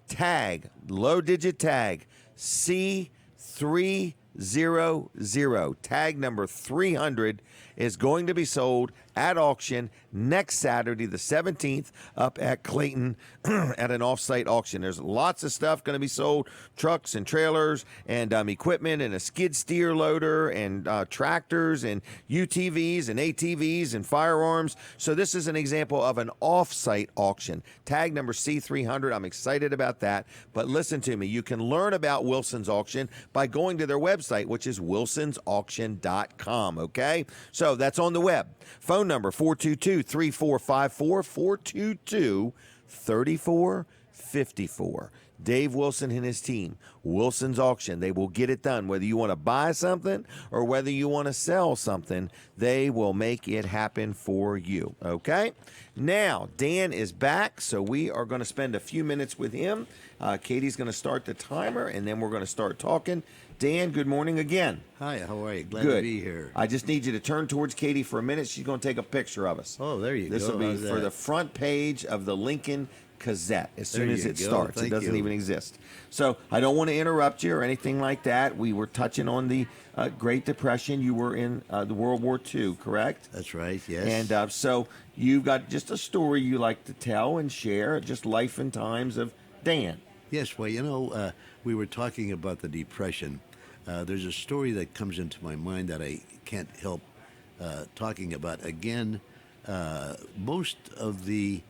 tag, low digit tag, C300, tag number 300 is going to be sold at auction next Saturday, the 17th, up at Clayton at an off-site auction. There's lots of stuff going to be sold, trucks and trailers and equipment and a skid steer loader and tractors and UTVs and ATVs and firearms. So this is an example of an off-site auction. Tag number C300. I'm excited about that. But listen to me. You can learn about Wilson's Auction by going to their website, which is wilsonsauction.com, okay? So that's on the web. Phone number 422-3454, 422-3454. Dave Wilson and his team, Wilson's Auction. They will get it done. Whether you want to buy something or whether you want to sell something, they will make it happen for you, okay? Now, Dan is back, so we are going to spend a few minutes with him. Katie's going to start the timer, and then we're going to start talking. Dan, good morning again. Hi, how are you? Glad Good. to be here. I just need you to turn towards Katie for a minute. She's going to take a picture of us. Oh, there you This go. will be How's for that? the front page of the Lincoln Gazette as soon There as you it go. starts. It Thank doesn't you. even exist. So I don't want to interrupt you or anything like that. We were touching on the Great Depression. You were in the World War II, correct? That's right, yes. And so you've got just a story you like to tell and share, just life and times of Dan. Yes, well, we were talking about the Depression. There's a story that comes into my mind that I can't help talking about. Again, most of the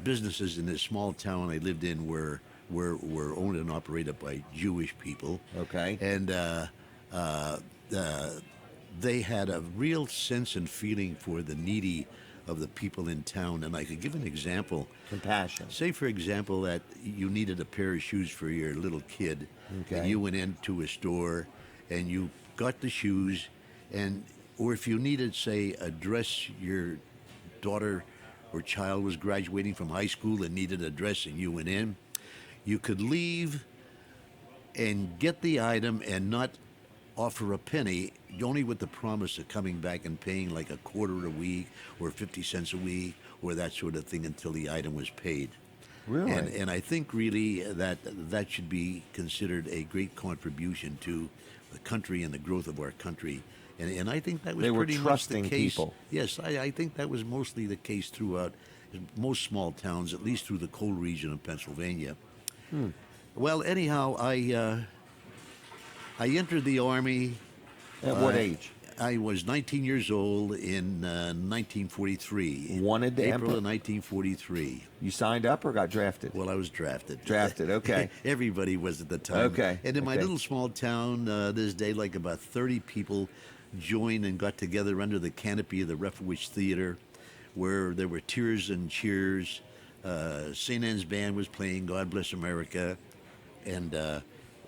businesses in this small town I lived in were owned and operated by Jewish people. Okay. And they had a real sense and feeling for the needy of the people in town. And I could give an example. Compassion. Say, for example, that you needed a pair of shoes for your little kid. Okay. And you went into a store and you got the shoes, or if you needed, say, a dress, your daughter or child was graduating from high school and needed a dress, and you went in, you could leave and get the item and not offer a penny, only with the promise of coming back and paying like a quarter a week or 50 cents a week or that sort of thing until the item was paid. Really? And I think really that should be considered a great contribution to the country and the growth of our country. And I think that was They were pretty trusting much the case. people. Yes, I think that was mostly the case throughout most small towns, at least through the coal region of Pennsylvania. Well, anyhow, I entered the Army. At what age? I was 19 years old in 1943. Wanted to April of 1943. You signed up or got drafted? Well, I was drafted. Drafted, okay. Everybody was at the time. Okay, And in my okay. little small town, this day, like about 30 people joined and got together under the canopy of the Refuge Theater, where there were tears and cheers. St. Anne's Band was playing God Bless America. And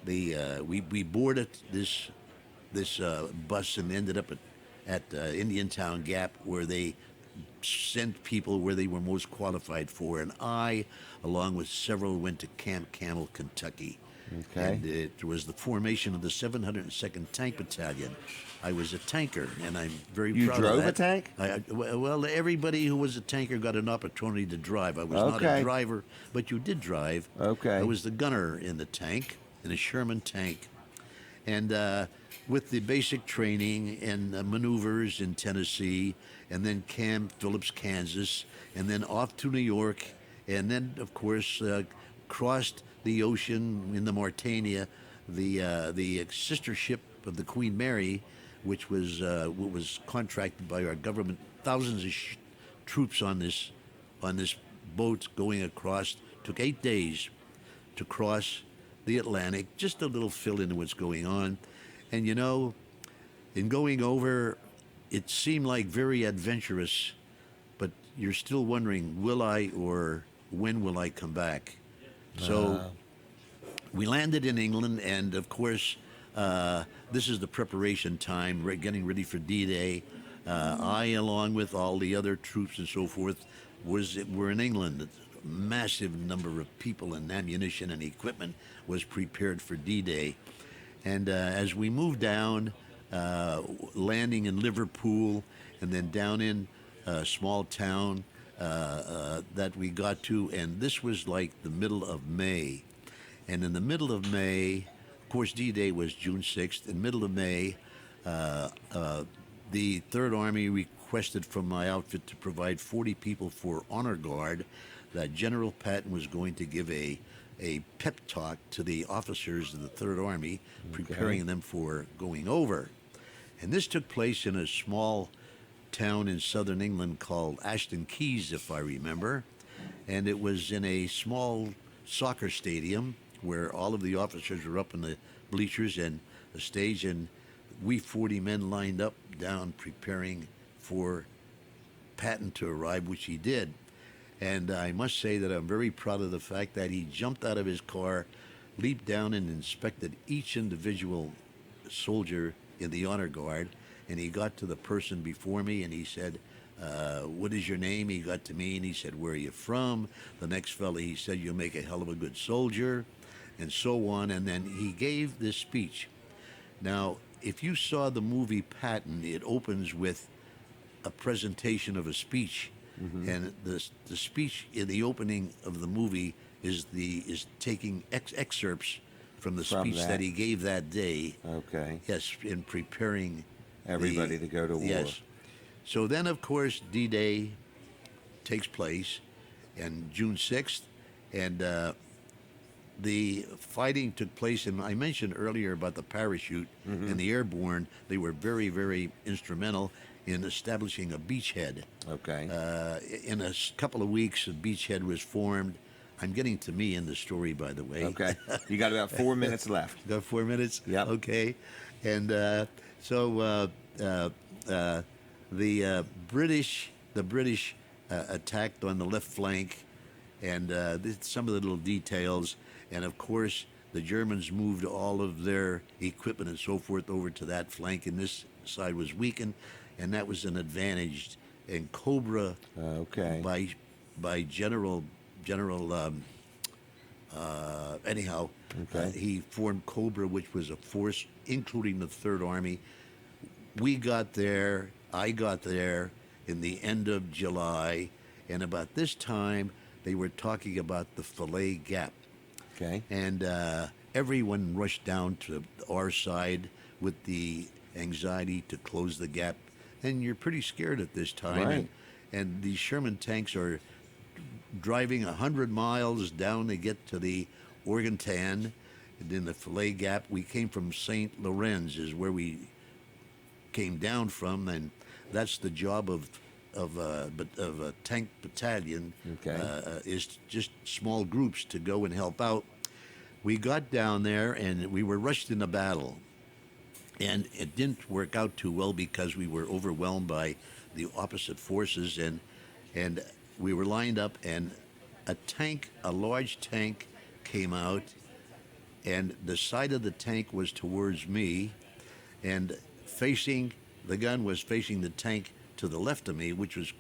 we boarded this bus and ended up at Indiantown Gap, where they sent people where they were most qualified for. And I, along with several, went to Camp Camel, Kentucky. Okay. And it was the formation of the 702nd Tank Battalion. I was a tanker, and I'm very You proud drove of that. a tank? Well, everybody who was a tanker got an opportunity to drive. I was not Okay. a driver, but you did drive. Okay. I was the gunner in the tank, in a Sherman tank. And with the basic training and maneuvers in Tennessee, and then Camp Phillips, Kansas, and then off to New York, and then, of course, crossed the ocean in the Mauretania, the sister ship of the Queen Mary, which was contracted by our government. Thousands of troops on this boat going across. Took 8 days to cross the Atlantic. Just a little fill in what's going on. And in going over, it seemed like very adventurous, but you're still wondering, will I, or when will I come back? So we landed in England, and of course, this is the preparation time, getting ready for D-Day. I, along with all the other troops and so forth, were in England. A massive number of people and ammunition and equipment was prepared for D-Day. And as we moved down, landing in Liverpool, and then down in a small town that we got to, and this was like the middle of May. And in the middle of May, of course, D-Day was June 6th. In the middle of May, the Third Army requested from my outfit to provide 40 people for honor guard, that General Patton was going to give a pep talk to the officers of the Third Army, preparing them for going over. And this took place in a small town in southern England called Ashton Keys, if I remember. And it was in a small soccer stadium where all of the officers were up in the bleachers and the stage, and we 40 men lined up down preparing for Patton to arrive, which he did. And I must say that I'm very proud of the fact that he jumped out of his car, leaped down and inspected each individual soldier in the honor guard, and he got to the person before me and he said, what is your name? He got to me and he said, where are you from? The next fella, he said, you'll make a hell of a good soldier, and so on. And then he gave this speech. Now, if you saw the movie Patton, it opens with a presentation of a speech. And the speech in the opening of the movie is taking excerpts from the speech that he gave that day. Okay. Yes, in preparing Everybody to go to war. Yes. So then, of course, D-Day takes place, and June 6th, and the fighting took place. And I mentioned earlier about the parachute and the airborne. They were very, very instrumental in establishing a beachhead. Okay. In a couple of weeks, a beachhead was formed. I'm getting to me in the story, by the way. Okay. You got about 4 minutes left. Got 4 minutes? Yeah. Okay. And so the British attacked on the left flank, and some of the little details. And of course, the Germans moved all of their equipment and so forth over to that flank, and this side was weakened. And that was an advantage. And Cobra, by General, he formed Cobra, which was a force including the Third Army. We got there, I got there in the end of July, and about this time they were talking about the Fillet Gap. Okay. And everyone rushed down to our side with the anxiety to close the gap. And you're pretty scared at this time. Right. And these Sherman tanks are driving 100 miles down to get to the Organtan. And in the Fillet Gap, we came from St. Lorenz is where we came down from, and that's the job of a tank battalion. Is just small groups to go and help out. We got down there, and we were rushed into battle. And it didn't work out too well because we were overwhelmed by the opposite forces, and we were lined up, and a large tank came out, and the side of the tank was towards me, and the gun was facing the tank to the left of me, which was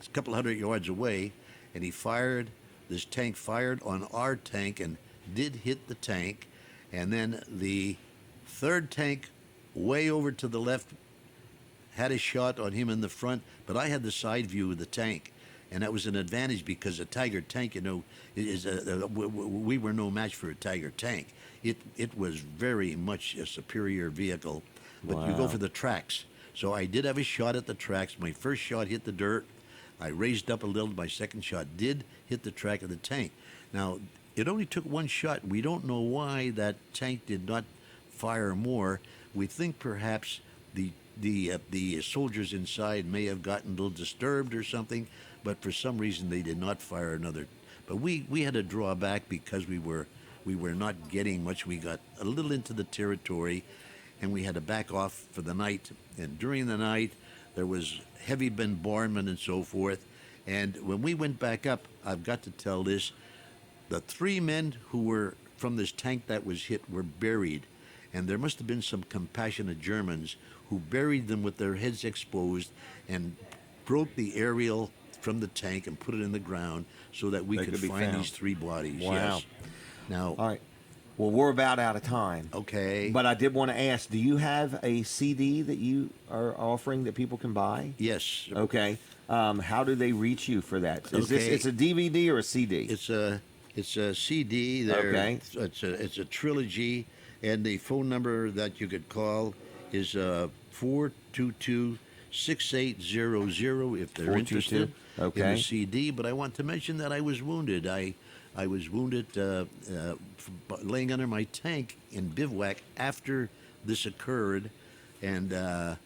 a couple hundred yards away, and this tank fired on our tank and did hit the tank, and then the third tank way over to the left had a shot on him in the front, but I had the side view of the tank, and that was an advantage because a Tiger tank, we were no match for a Tiger tank. It was very much a superior vehicle, but you go for the tracks. So I did have a shot at the tracks. My first shot hit the dirt. I raised up a little. My second shot did hit the track of the tank. Now, it only took one shot. We don't know why that tank did not fire more. We think perhaps the soldiers inside may have gotten a little disturbed or something, but for some reason they did not fire another. But we had to draw back because we were not getting much. We got a little into the territory, and we had to back off for the night. And during the night, there was heavy bombardment and so forth. And when we went back up, I've got to tell this, the 3 men who were from this tank that was hit were buried. And there must have been some compassionate Germans who buried them with their heads exposed and broke the aerial from the tank and put it in the ground so that we could find these 3 bodies. Wow. Yes. Now, all right. Well, we're about out of time. Okay. But I did want to ask, do you have a CD that you are offering that people can buy? Yes. Okay. How do they reach you for that? Is this Okay. it's a DVD or a CD? It's a CD. There. Okay. It's a trilogy, and the phone number that you could call is 422-6800 if they're 422, interested in okay. the CD. But I want to mention that I was wounded. I was wounded laying under my tank in bivouac after this occurred, and I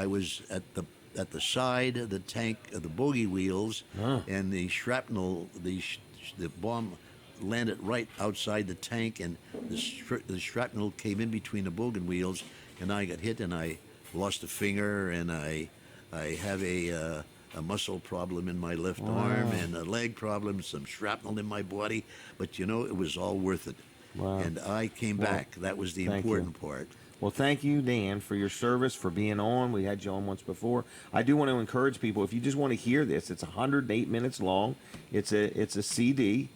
was at the side of the tank of the bogey wheels, and the shrapnel, the bomb landed right outside the tank, and the shrapnel came in between the bogey wheels, and I got hit, and I lost a finger, and I have a muscle problem in my left arm, and a leg problem, some shrapnel in my body, but it was all worth it. Wow. And I came back. That was the important part. Well, thank you, Dan, for your service, for being on. We had you on once before. I do want to encourage people, if you just want to hear this, it's 108 minutes long. It's a CD,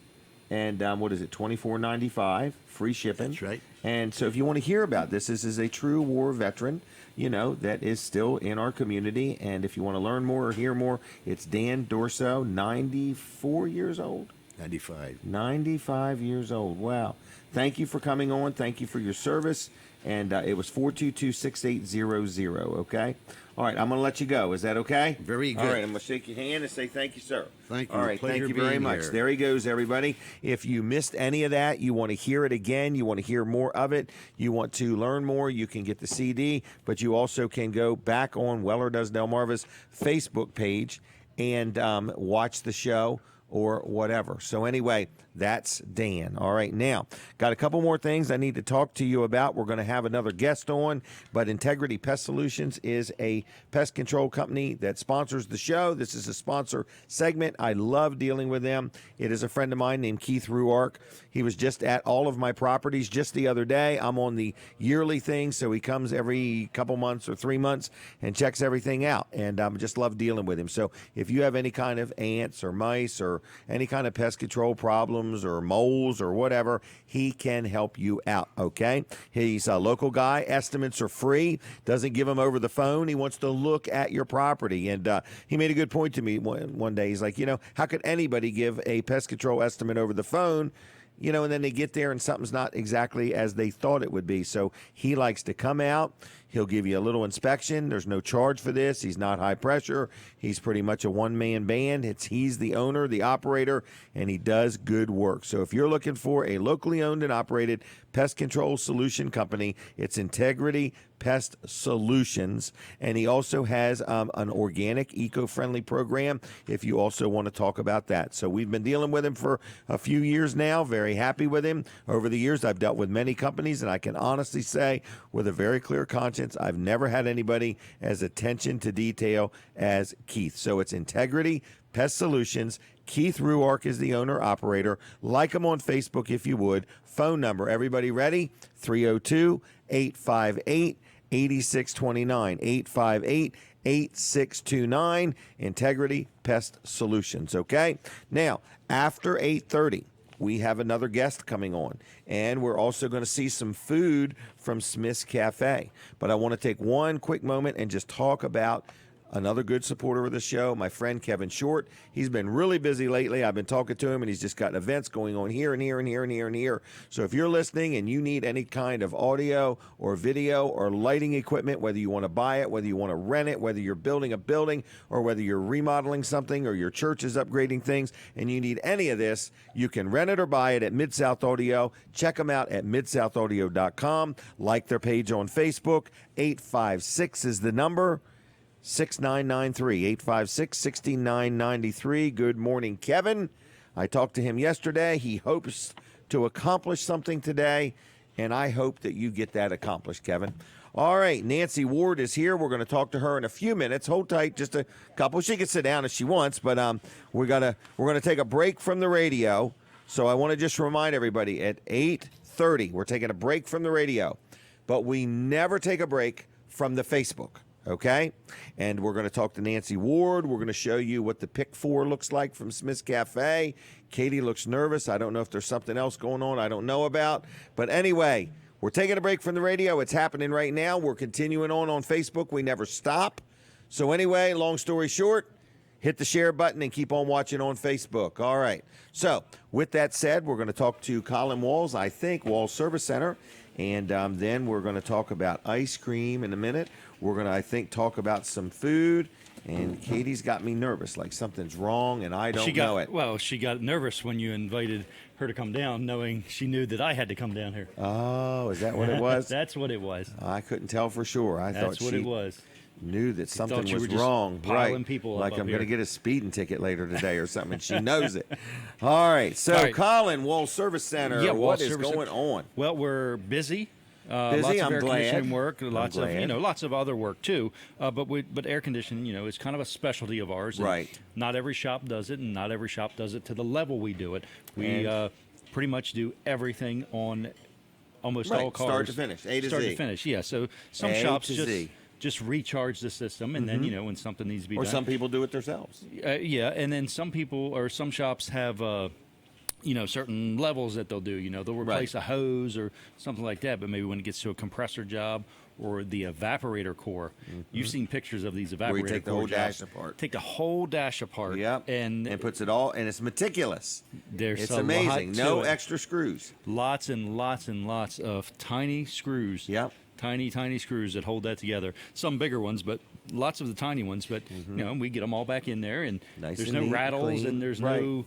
and what is it, $24.95, free shipping. That's right. And so if you want to hear about this is a true war veteran, that is still in our community. And if you want to learn more or hear more, it's Dan Dorso, 94 years old. 95. 95 years old. Wow. Thank you for coming on. Thank you for your service. And it was 422-6800, okay? All right, I'm going to let you go. Is that okay? Very good. All right, I'm going to shake your hand and say thank you, sir. Thank you. All right, Pleasure thank you very being much. here. There he goes, everybody. If you missed any of that, you want to hear it again, you want to hear more of it, you want to learn more, you can get the CD, but you also can go back on Weller Does Delmarva's Facebook page and watch the show or whatever. So anyway, that's Dan. All right, now, got a couple more things I need to talk to you about. We're going to have another guest on, but Integrity Pest Solutions is a pest control company that sponsors the show. This is a sponsor segment. I love dealing with them. It is a friend of mine named Keith Ruark. He was just at all of my properties just the other day. I'm on the yearly thing, so he comes every couple months or 3 months and checks everything out, and I just love dealing with him. So if you have any kind of ants or mice or any kind of pest control problems or moles or whatever, he can help you out, okay? He's a local guy. Estimates are free. Doesn't give them over the phone. He wants to look at your property. And he made a good point to me one day. He's like, how could anybody give a pest control estimate over the phone? And then they get there and something's not exactly as they thought it would be. So he likes to come out. He'll give you a little inspection. There's no charge for this. He's not high pressure. He's pretty much a one-man band. He's the owner, the operator, and he does good work. So if you're looking for a locally owned and operated pest control solution company, it's Integrity Pest Solutions. And he also has an organic, eco-friendly program if you also want to talk about that. So we've been dealing with him for a few years now. Very happy with him. Over the years, I've dealt with many companies, and I can honestly say with a very clear conscience, I've never had anybody as attention to detail as Keith. So it's Integrity Pest Solutions. Keith Ruark is the owner operator. Like him on Facebook if you would. Phone number, everybody ready? 302-858-8629. 858-8629. Integrity Pest Solutions, okay? Now, after 8:30, we have another guest coming on, and we're also going to see some food from Smith's Cafe. But I want to take one quick moment and just talk about another good supporter of the show, my friend Kevin Short. He's been really busy lately. I've been talking to him, and he's just got events going on here and here and here and here and here. So if you're listening and you need any kind of audio or video or lighting equipment, whether you want to buy it, whether you want to rent it, whether you're building a building or whether you're remodeling something or your church is upgrading things and you need any of this, you can rent it or buy it at Mid-South Audio. Check them out at midsouthaudeo.com. Like their page on Facebook. 856 is the number. 6993 856-6993. Good morning, Kevin. I talked to him yesterday. He hopes to accomplish something today, and I hope that you get that accomplished, Kevin. All right, Nancy Ward is here. We're going to talk to her in a few minutes. Hold tight, just a couple. She can sit down if she wants, but we're going to take a break from the radio. So I want to just remind everybody at 8:30, we're taking a break from the radio, but we never take a break from the Facebook. Okay? And we're going to talk to Nancy Ward. We're going to show you what the pick 4 looks like from Smith's Cafe. Katie looks nervous. I don't know if there's something else going on I don't know about. But anyway, we're taking a break from the radio. It's happening right now. We're continuing on Facebook. We never stop. So anyway, long story short, hit the share button and keep on watching on Facebook. All right. So with that said, we're going to talk to Colin Walls, I think, Walls Service Center. And then we're going to talk about ice cream in a minute. We're going to, I think, talk about some food. And Katie's got me nervous, like something's wrong and I don't know it. Well, she got nervous when you invited her to come down, knowing she knew that I had to come down here. Oh, is that what it was? That's what it was. I couldn't tell for sure. I That's thought what she it was. knew that something you was were just wrong. piling Right. people like up I'm here. going to get a speeding ticket later today or something. And she knows it. All right. So, All right. Colin, Walls Service Center, Yeah, what Walls is Service going Center. on? Well, we're busy. Busy, Lots of I'm air glad. conditioning work, lots of glad. lots of other work too. But air conditioning, is kind of a specialty of ours. and Right. Not every shop does it, and not every shop does it to the level we do it. We And- pretty much do everything on almost Right, all cars, start to finish, A to start Z. to finish. Yeah. So some A shops to just Z. just recharge the system, and then when something needs to be Or done, some people do it themselves. yeah, and then some people or some shops have certain levels that they'll do. They'll replace a hose or something like that. But maybe when it gets to a compressor job or the evaporator core, you've seen pictures of these evaporator Where you take the core whole dash jobs. apart. Take the whole dash apart. Yep. and puts it all, and it's meticulous. there's It's a amazing. lot to No it. extra screws. Lots and lots and lots of tiny screws. Yep. Tiny screws that hold that together. Some bigger ones, but lots of the tiny ones. But we get them all back in there, and Nice there's and no neat, rattles, clean. and there's Right. no,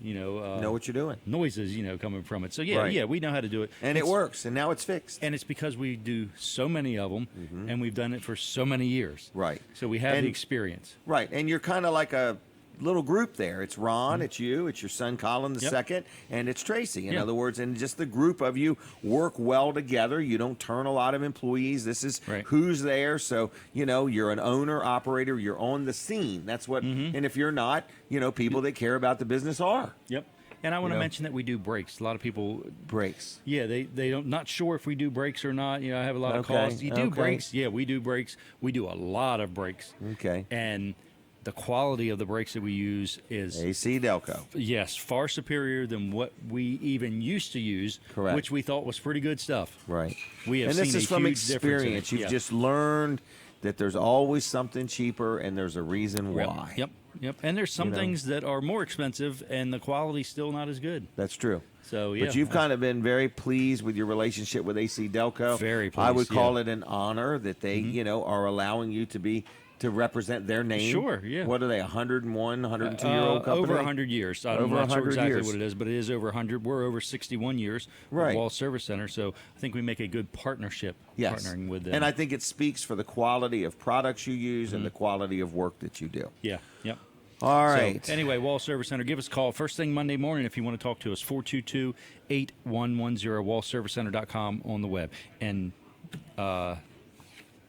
know what you're doing. noises, coming from it. So yeah, Right. we know how to do it, And it It's- works, and now it's fixed. And it's because we do so many of them, and we've done it for so many years. Right. So we have And- the experience. Right, and you're kind of like a little group there. It's Ron, it's you, it's your son Colin the Yep. second, and it's Tracy. In Yeah. other words, and just the group of you work well together. You don't turn a lot of employees. This is Right. who's there. So, you're an owner, operator, you're on the scene. That's what, and if you're not, people that care about the business are. Yep. And I want to know? mention that we do brakes. A lot of people, Brakes. yeah, they don't not sure if we do brakes or not. I have a lot of Okay, calls. You do okay. brakes? Yeah, we do brakes. We do a lot of brakes. Okay. And the quality of the brakes that we use is AC Delco. yes, far superior than what we even used to use, Correct. which we thought was pretty good stuff. Right. We have And this seen is a from huge difference in it. experience. You've Yeah. just learned that there's always something cheaper, and there's a reason Yep, why. Yep. And there's some You know? things that are more expensive, and the quality's still not as good. That's true. So yeah, But you've kind of been very pleased with your relationship with AC Delco. Very I would pleased, call yeah. it an honor that they, are allowing you to represent their name. Sure, yeah. What are they, 101, 102-year-old company? Over 100 years. I'm Over not sure 100 exactly years. what it is, but it is over 100. We're over 61 years Right. with Wall Service Center, so I think we make a good partnership Yes. partnering with them. And I think it speaks for the quality of products you use and the quality of work that you do. yeah, yep. All right. So, anyway, Wall Service Center, give us a call first thing Monday morning if you want to talk to us, 422-8110, wallservicecenter.com on the web. And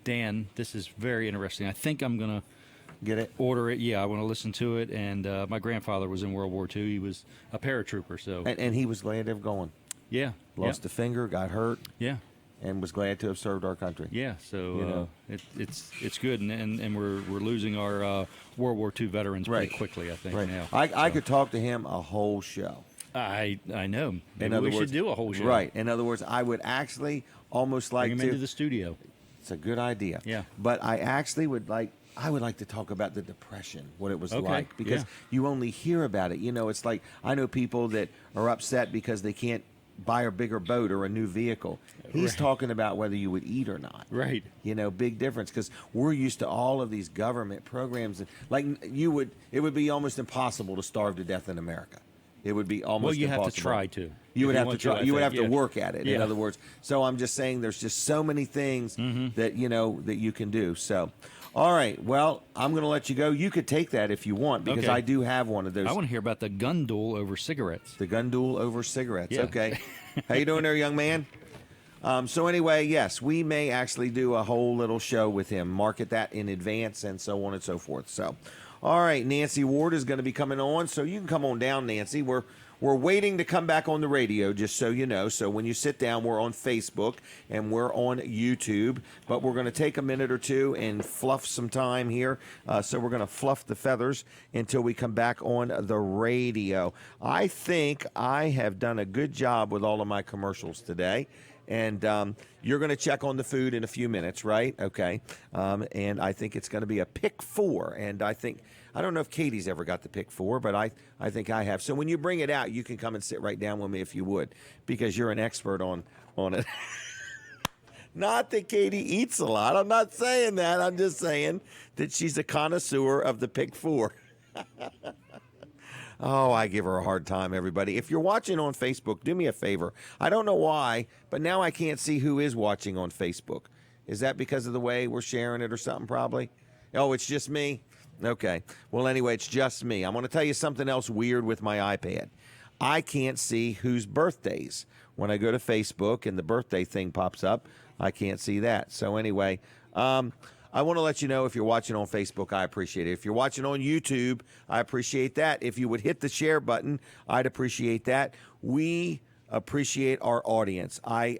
Dan, this is very interesting. I think I'm going to Get it? order it. Yeah, I want to listen to it. And my grandfather was in World War II. He was a paratrooper, so And he was glad to have gone. yeah. Lost a finger, got hurt, Yeah. and was glad to have served our country. Yeah, so You know. it's good, and we're losing our World War II veterans Right. pretty quickly, I think. Right. Now, I could talk to him a whole show. I know. In Maybe other we words, should do a whole show. Right. In other words, I would actually almost like Bring him to. into the studio. It's a good idea. Yeah. But I actually would like. I would like to talk about the Depression, what it was Okay, like, because yeah. you only hear about it. It's like I know people that are upset because they can't buy a bigger boat or a new vehicle. He's Right. talking about whether you would eat or not. Right. Big difference, because we're used to all of these government programs. Like it would be almost impossible to starve to death in America. It would be almost Well, you impossible. have to try to. You would If have to want try. I You would think, have to yeah. work at it. In Yeah. other words, so I'm just saying, there's just so many things that that you can do. So, all right. Well, I'm going to let you go. You could take that if you want, because Okay. I do have one of those. I want to hear about the gun duel over cigarettes. The gun duel over cigarettes. Yeah. Okay. How you doing there, young man? So anyway, yes, we may actually do a whole little show with him, market that in advance, and so on and so forth. So, all right, Nancy Ward is going to be coming on, so you can come on down, Nancy. We're waiting to come back on the radio, just so you know. So when you sit down, we're on Facebook and we're on YouTube. But we're going to take a minute or two and fluff some time here. So we're going to fluff the feathers until we come back on the radio. I think I have done a good job with all of my commercials today. And you're going to check on the food in a few minutes, right? Okay. And I think it's going to be a pick 4. And I don't know if Katie's ever got the pick 4, but I think I have. So when you bring it out, you can come and sit right down with me if you would, because you're an expert on it. Not that Katie eats a lot. I'm not saying that. I'm just saying that she's a connoisseur of the pick 4. Oh, I give her a hard time, everybody. If you're watching on Facebook, do me a favor. I don't know why, but now I can't see who is watching on Facebook. Is that because of the way we're sharing it or something, probably? Oh, it's just me? Okay. Well, anyway, it's just me. I'm going to tell you something else weird with my iPad. I can't see whose birthdays. When I go to Facebook and the birthday thing pops up, I can't see that. So anyway, I want to let you know, if you're watching on Facebook, I appreciate it. If you're watching on YouTube, I appreciate that. If you would hit the share button, I'd appreciate that. We appreciate our audience. I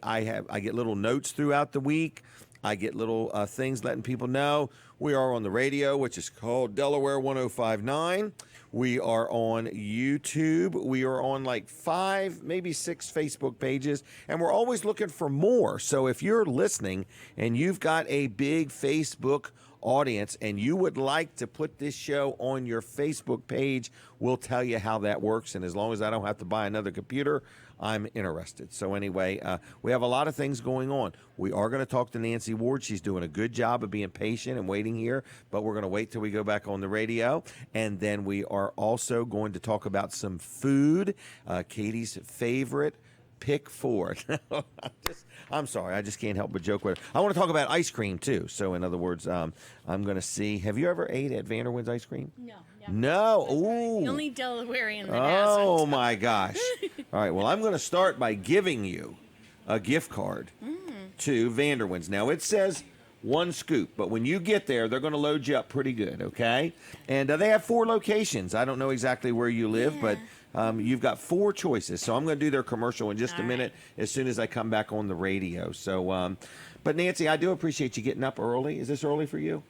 get little notes throughout the week. I get little things letting people know. We are on the radio, which is called Delaware 1059. We are on YouTube. We are on like 5, maybe 6 Facebook pages, and we're always looking for more. So if you're listening and you've got a big Facebook audience and you would like to put this show on your Facebook page, we'll tell you how that works. And as long as I don't have to buy another computer, I'm interested. So anyway, we have a lot of things going on. We are going to talk to Nancy Ward. She's doing a good job of being patient and waiting here, but we're going to wait till we go back on the radio. And then we are also going to talk about some food, Katie's favorite pick 4. I'm sorry, I just can't help but joke with it. I want to talk about ice cream too. So in other words, I'm going to see. Have you ever ate at Vanderwin's ice cream? No. No. Ooh. The only Delawarean that Oh hasn't. my gosh. All right. Well, I'm going to start by giving you a gift card to Vanderwin's. Now it says 1 scoop, but when you get there, they're going to load you up pretty good. Okay. And they have 4 locations. I don't know exactly where you live, but you've got 4 choices. So I'm going to do their commercial in just a minute as soon as I come back on the radio. So, but Nancy, I do appreciate you getting up early. Is this early for you?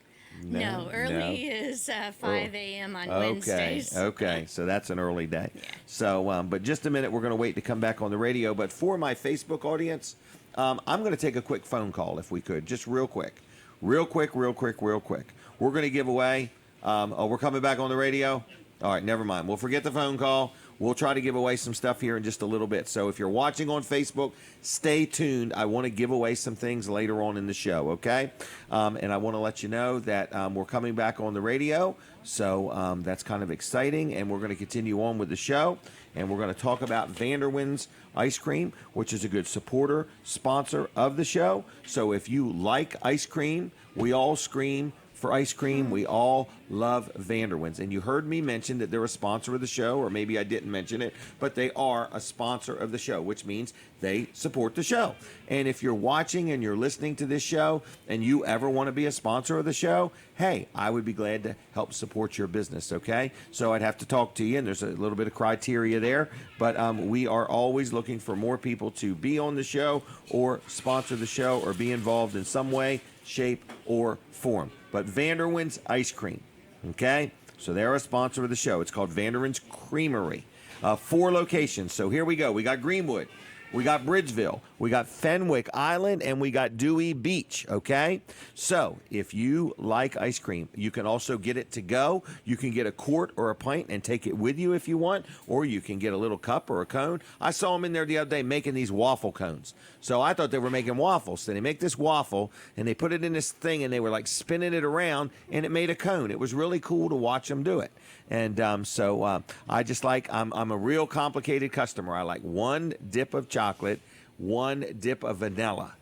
No, early is 5 a.m. on Wednesdays. Okay, so that's an early day. Yeah. So, but just a minute, we're going to wait to come back on the radio. But for my Facebook audience, I'm going to take a quick phone call if we could, just real quick. We're going to give away, we're coming back on the radio? All right, never mind. We'll forget the phone call. We'll try to give away some stuff here in just a little bit. So if you're watching on Facebook, stay tuned. I want to give away some things later on in the show, okay? And I want to let you know that we're coming back on the radio. So that's kind of exciting. And we're going to continue on with the show. And we're going to talk about Vanderwin's Ice Cream, which is a good supporter, sponsor of the show. So if you like ice cream, we all scream for ice cream. We all love Vanderwin's. And you heard me mention that they're a sponsor of the show, or maybe I didn't mention it, but they are a sponsor of the show, which means they support the show. And if you're watching and you're listening to this show and you ever want to be a sponsor of the show, hey, I would be glad to help support your business, okay? So I'd have to talk to you, and there's a little bit of criteria there, but we are always looking for more people to be on the show or sponsor the show or be involved in some way, shape, or form. But Vanderwin's Ice Cream, okay? So they're a sponsor of the show. It's called Vanderwin's Creamery. 4 locations. So here we go. We got Greenwood. We got Bridgeville. We got Fenwick Island, and we got Dewey Beach, okay? So if you like ice cream, you can also get it to go. You can get a quart or a pint and take it with you if you want, or you can get a little cup or a cone. I saw them in there the other day making these waffle cones. So I thought they were making waffles. So they make this waffle, and they put it in this thing, and they were like spinning it around, and it made a cone. It was really cool to watch them do it. And so I just like, I'm a real complicated customer. I like 1 dip of chocolate, 1 dip of vanilla.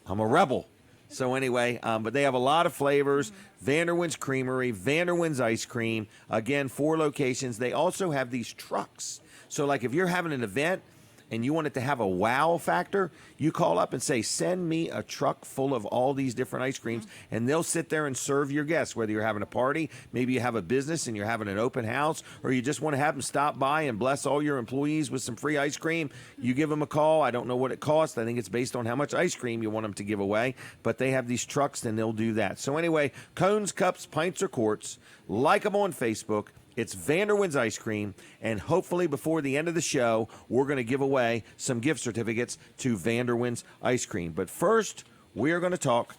I'm a rebel. So anyway, but they have a lot of flavors. Vanderwin's Creamery, Vanderwin's Ice Cream. Again, 4 locations. They also have these trucks. So like if you're having an event and you want it to have a wow factor, you call up and say, send me a truck full of all these different ice creams, and they'll sit there and serve your guests, whether you're having a party, maybe you have a business and you're having an open house, or you just want to have them stop by and bless all your employees with some free ice cream. You give them a call. I don't know what it costs. I think it's based on how much ice cream you want them to give away, but they have these trucks and they'll do that. So anyway, cones, cups, pints, or quarts, like them on Facebook. It's Vanderwin's Ice Cream, and hopefully before the end of the show, we're going to give away some gift certificates to Vanderwin's Ice Cream. But first, we are going to talk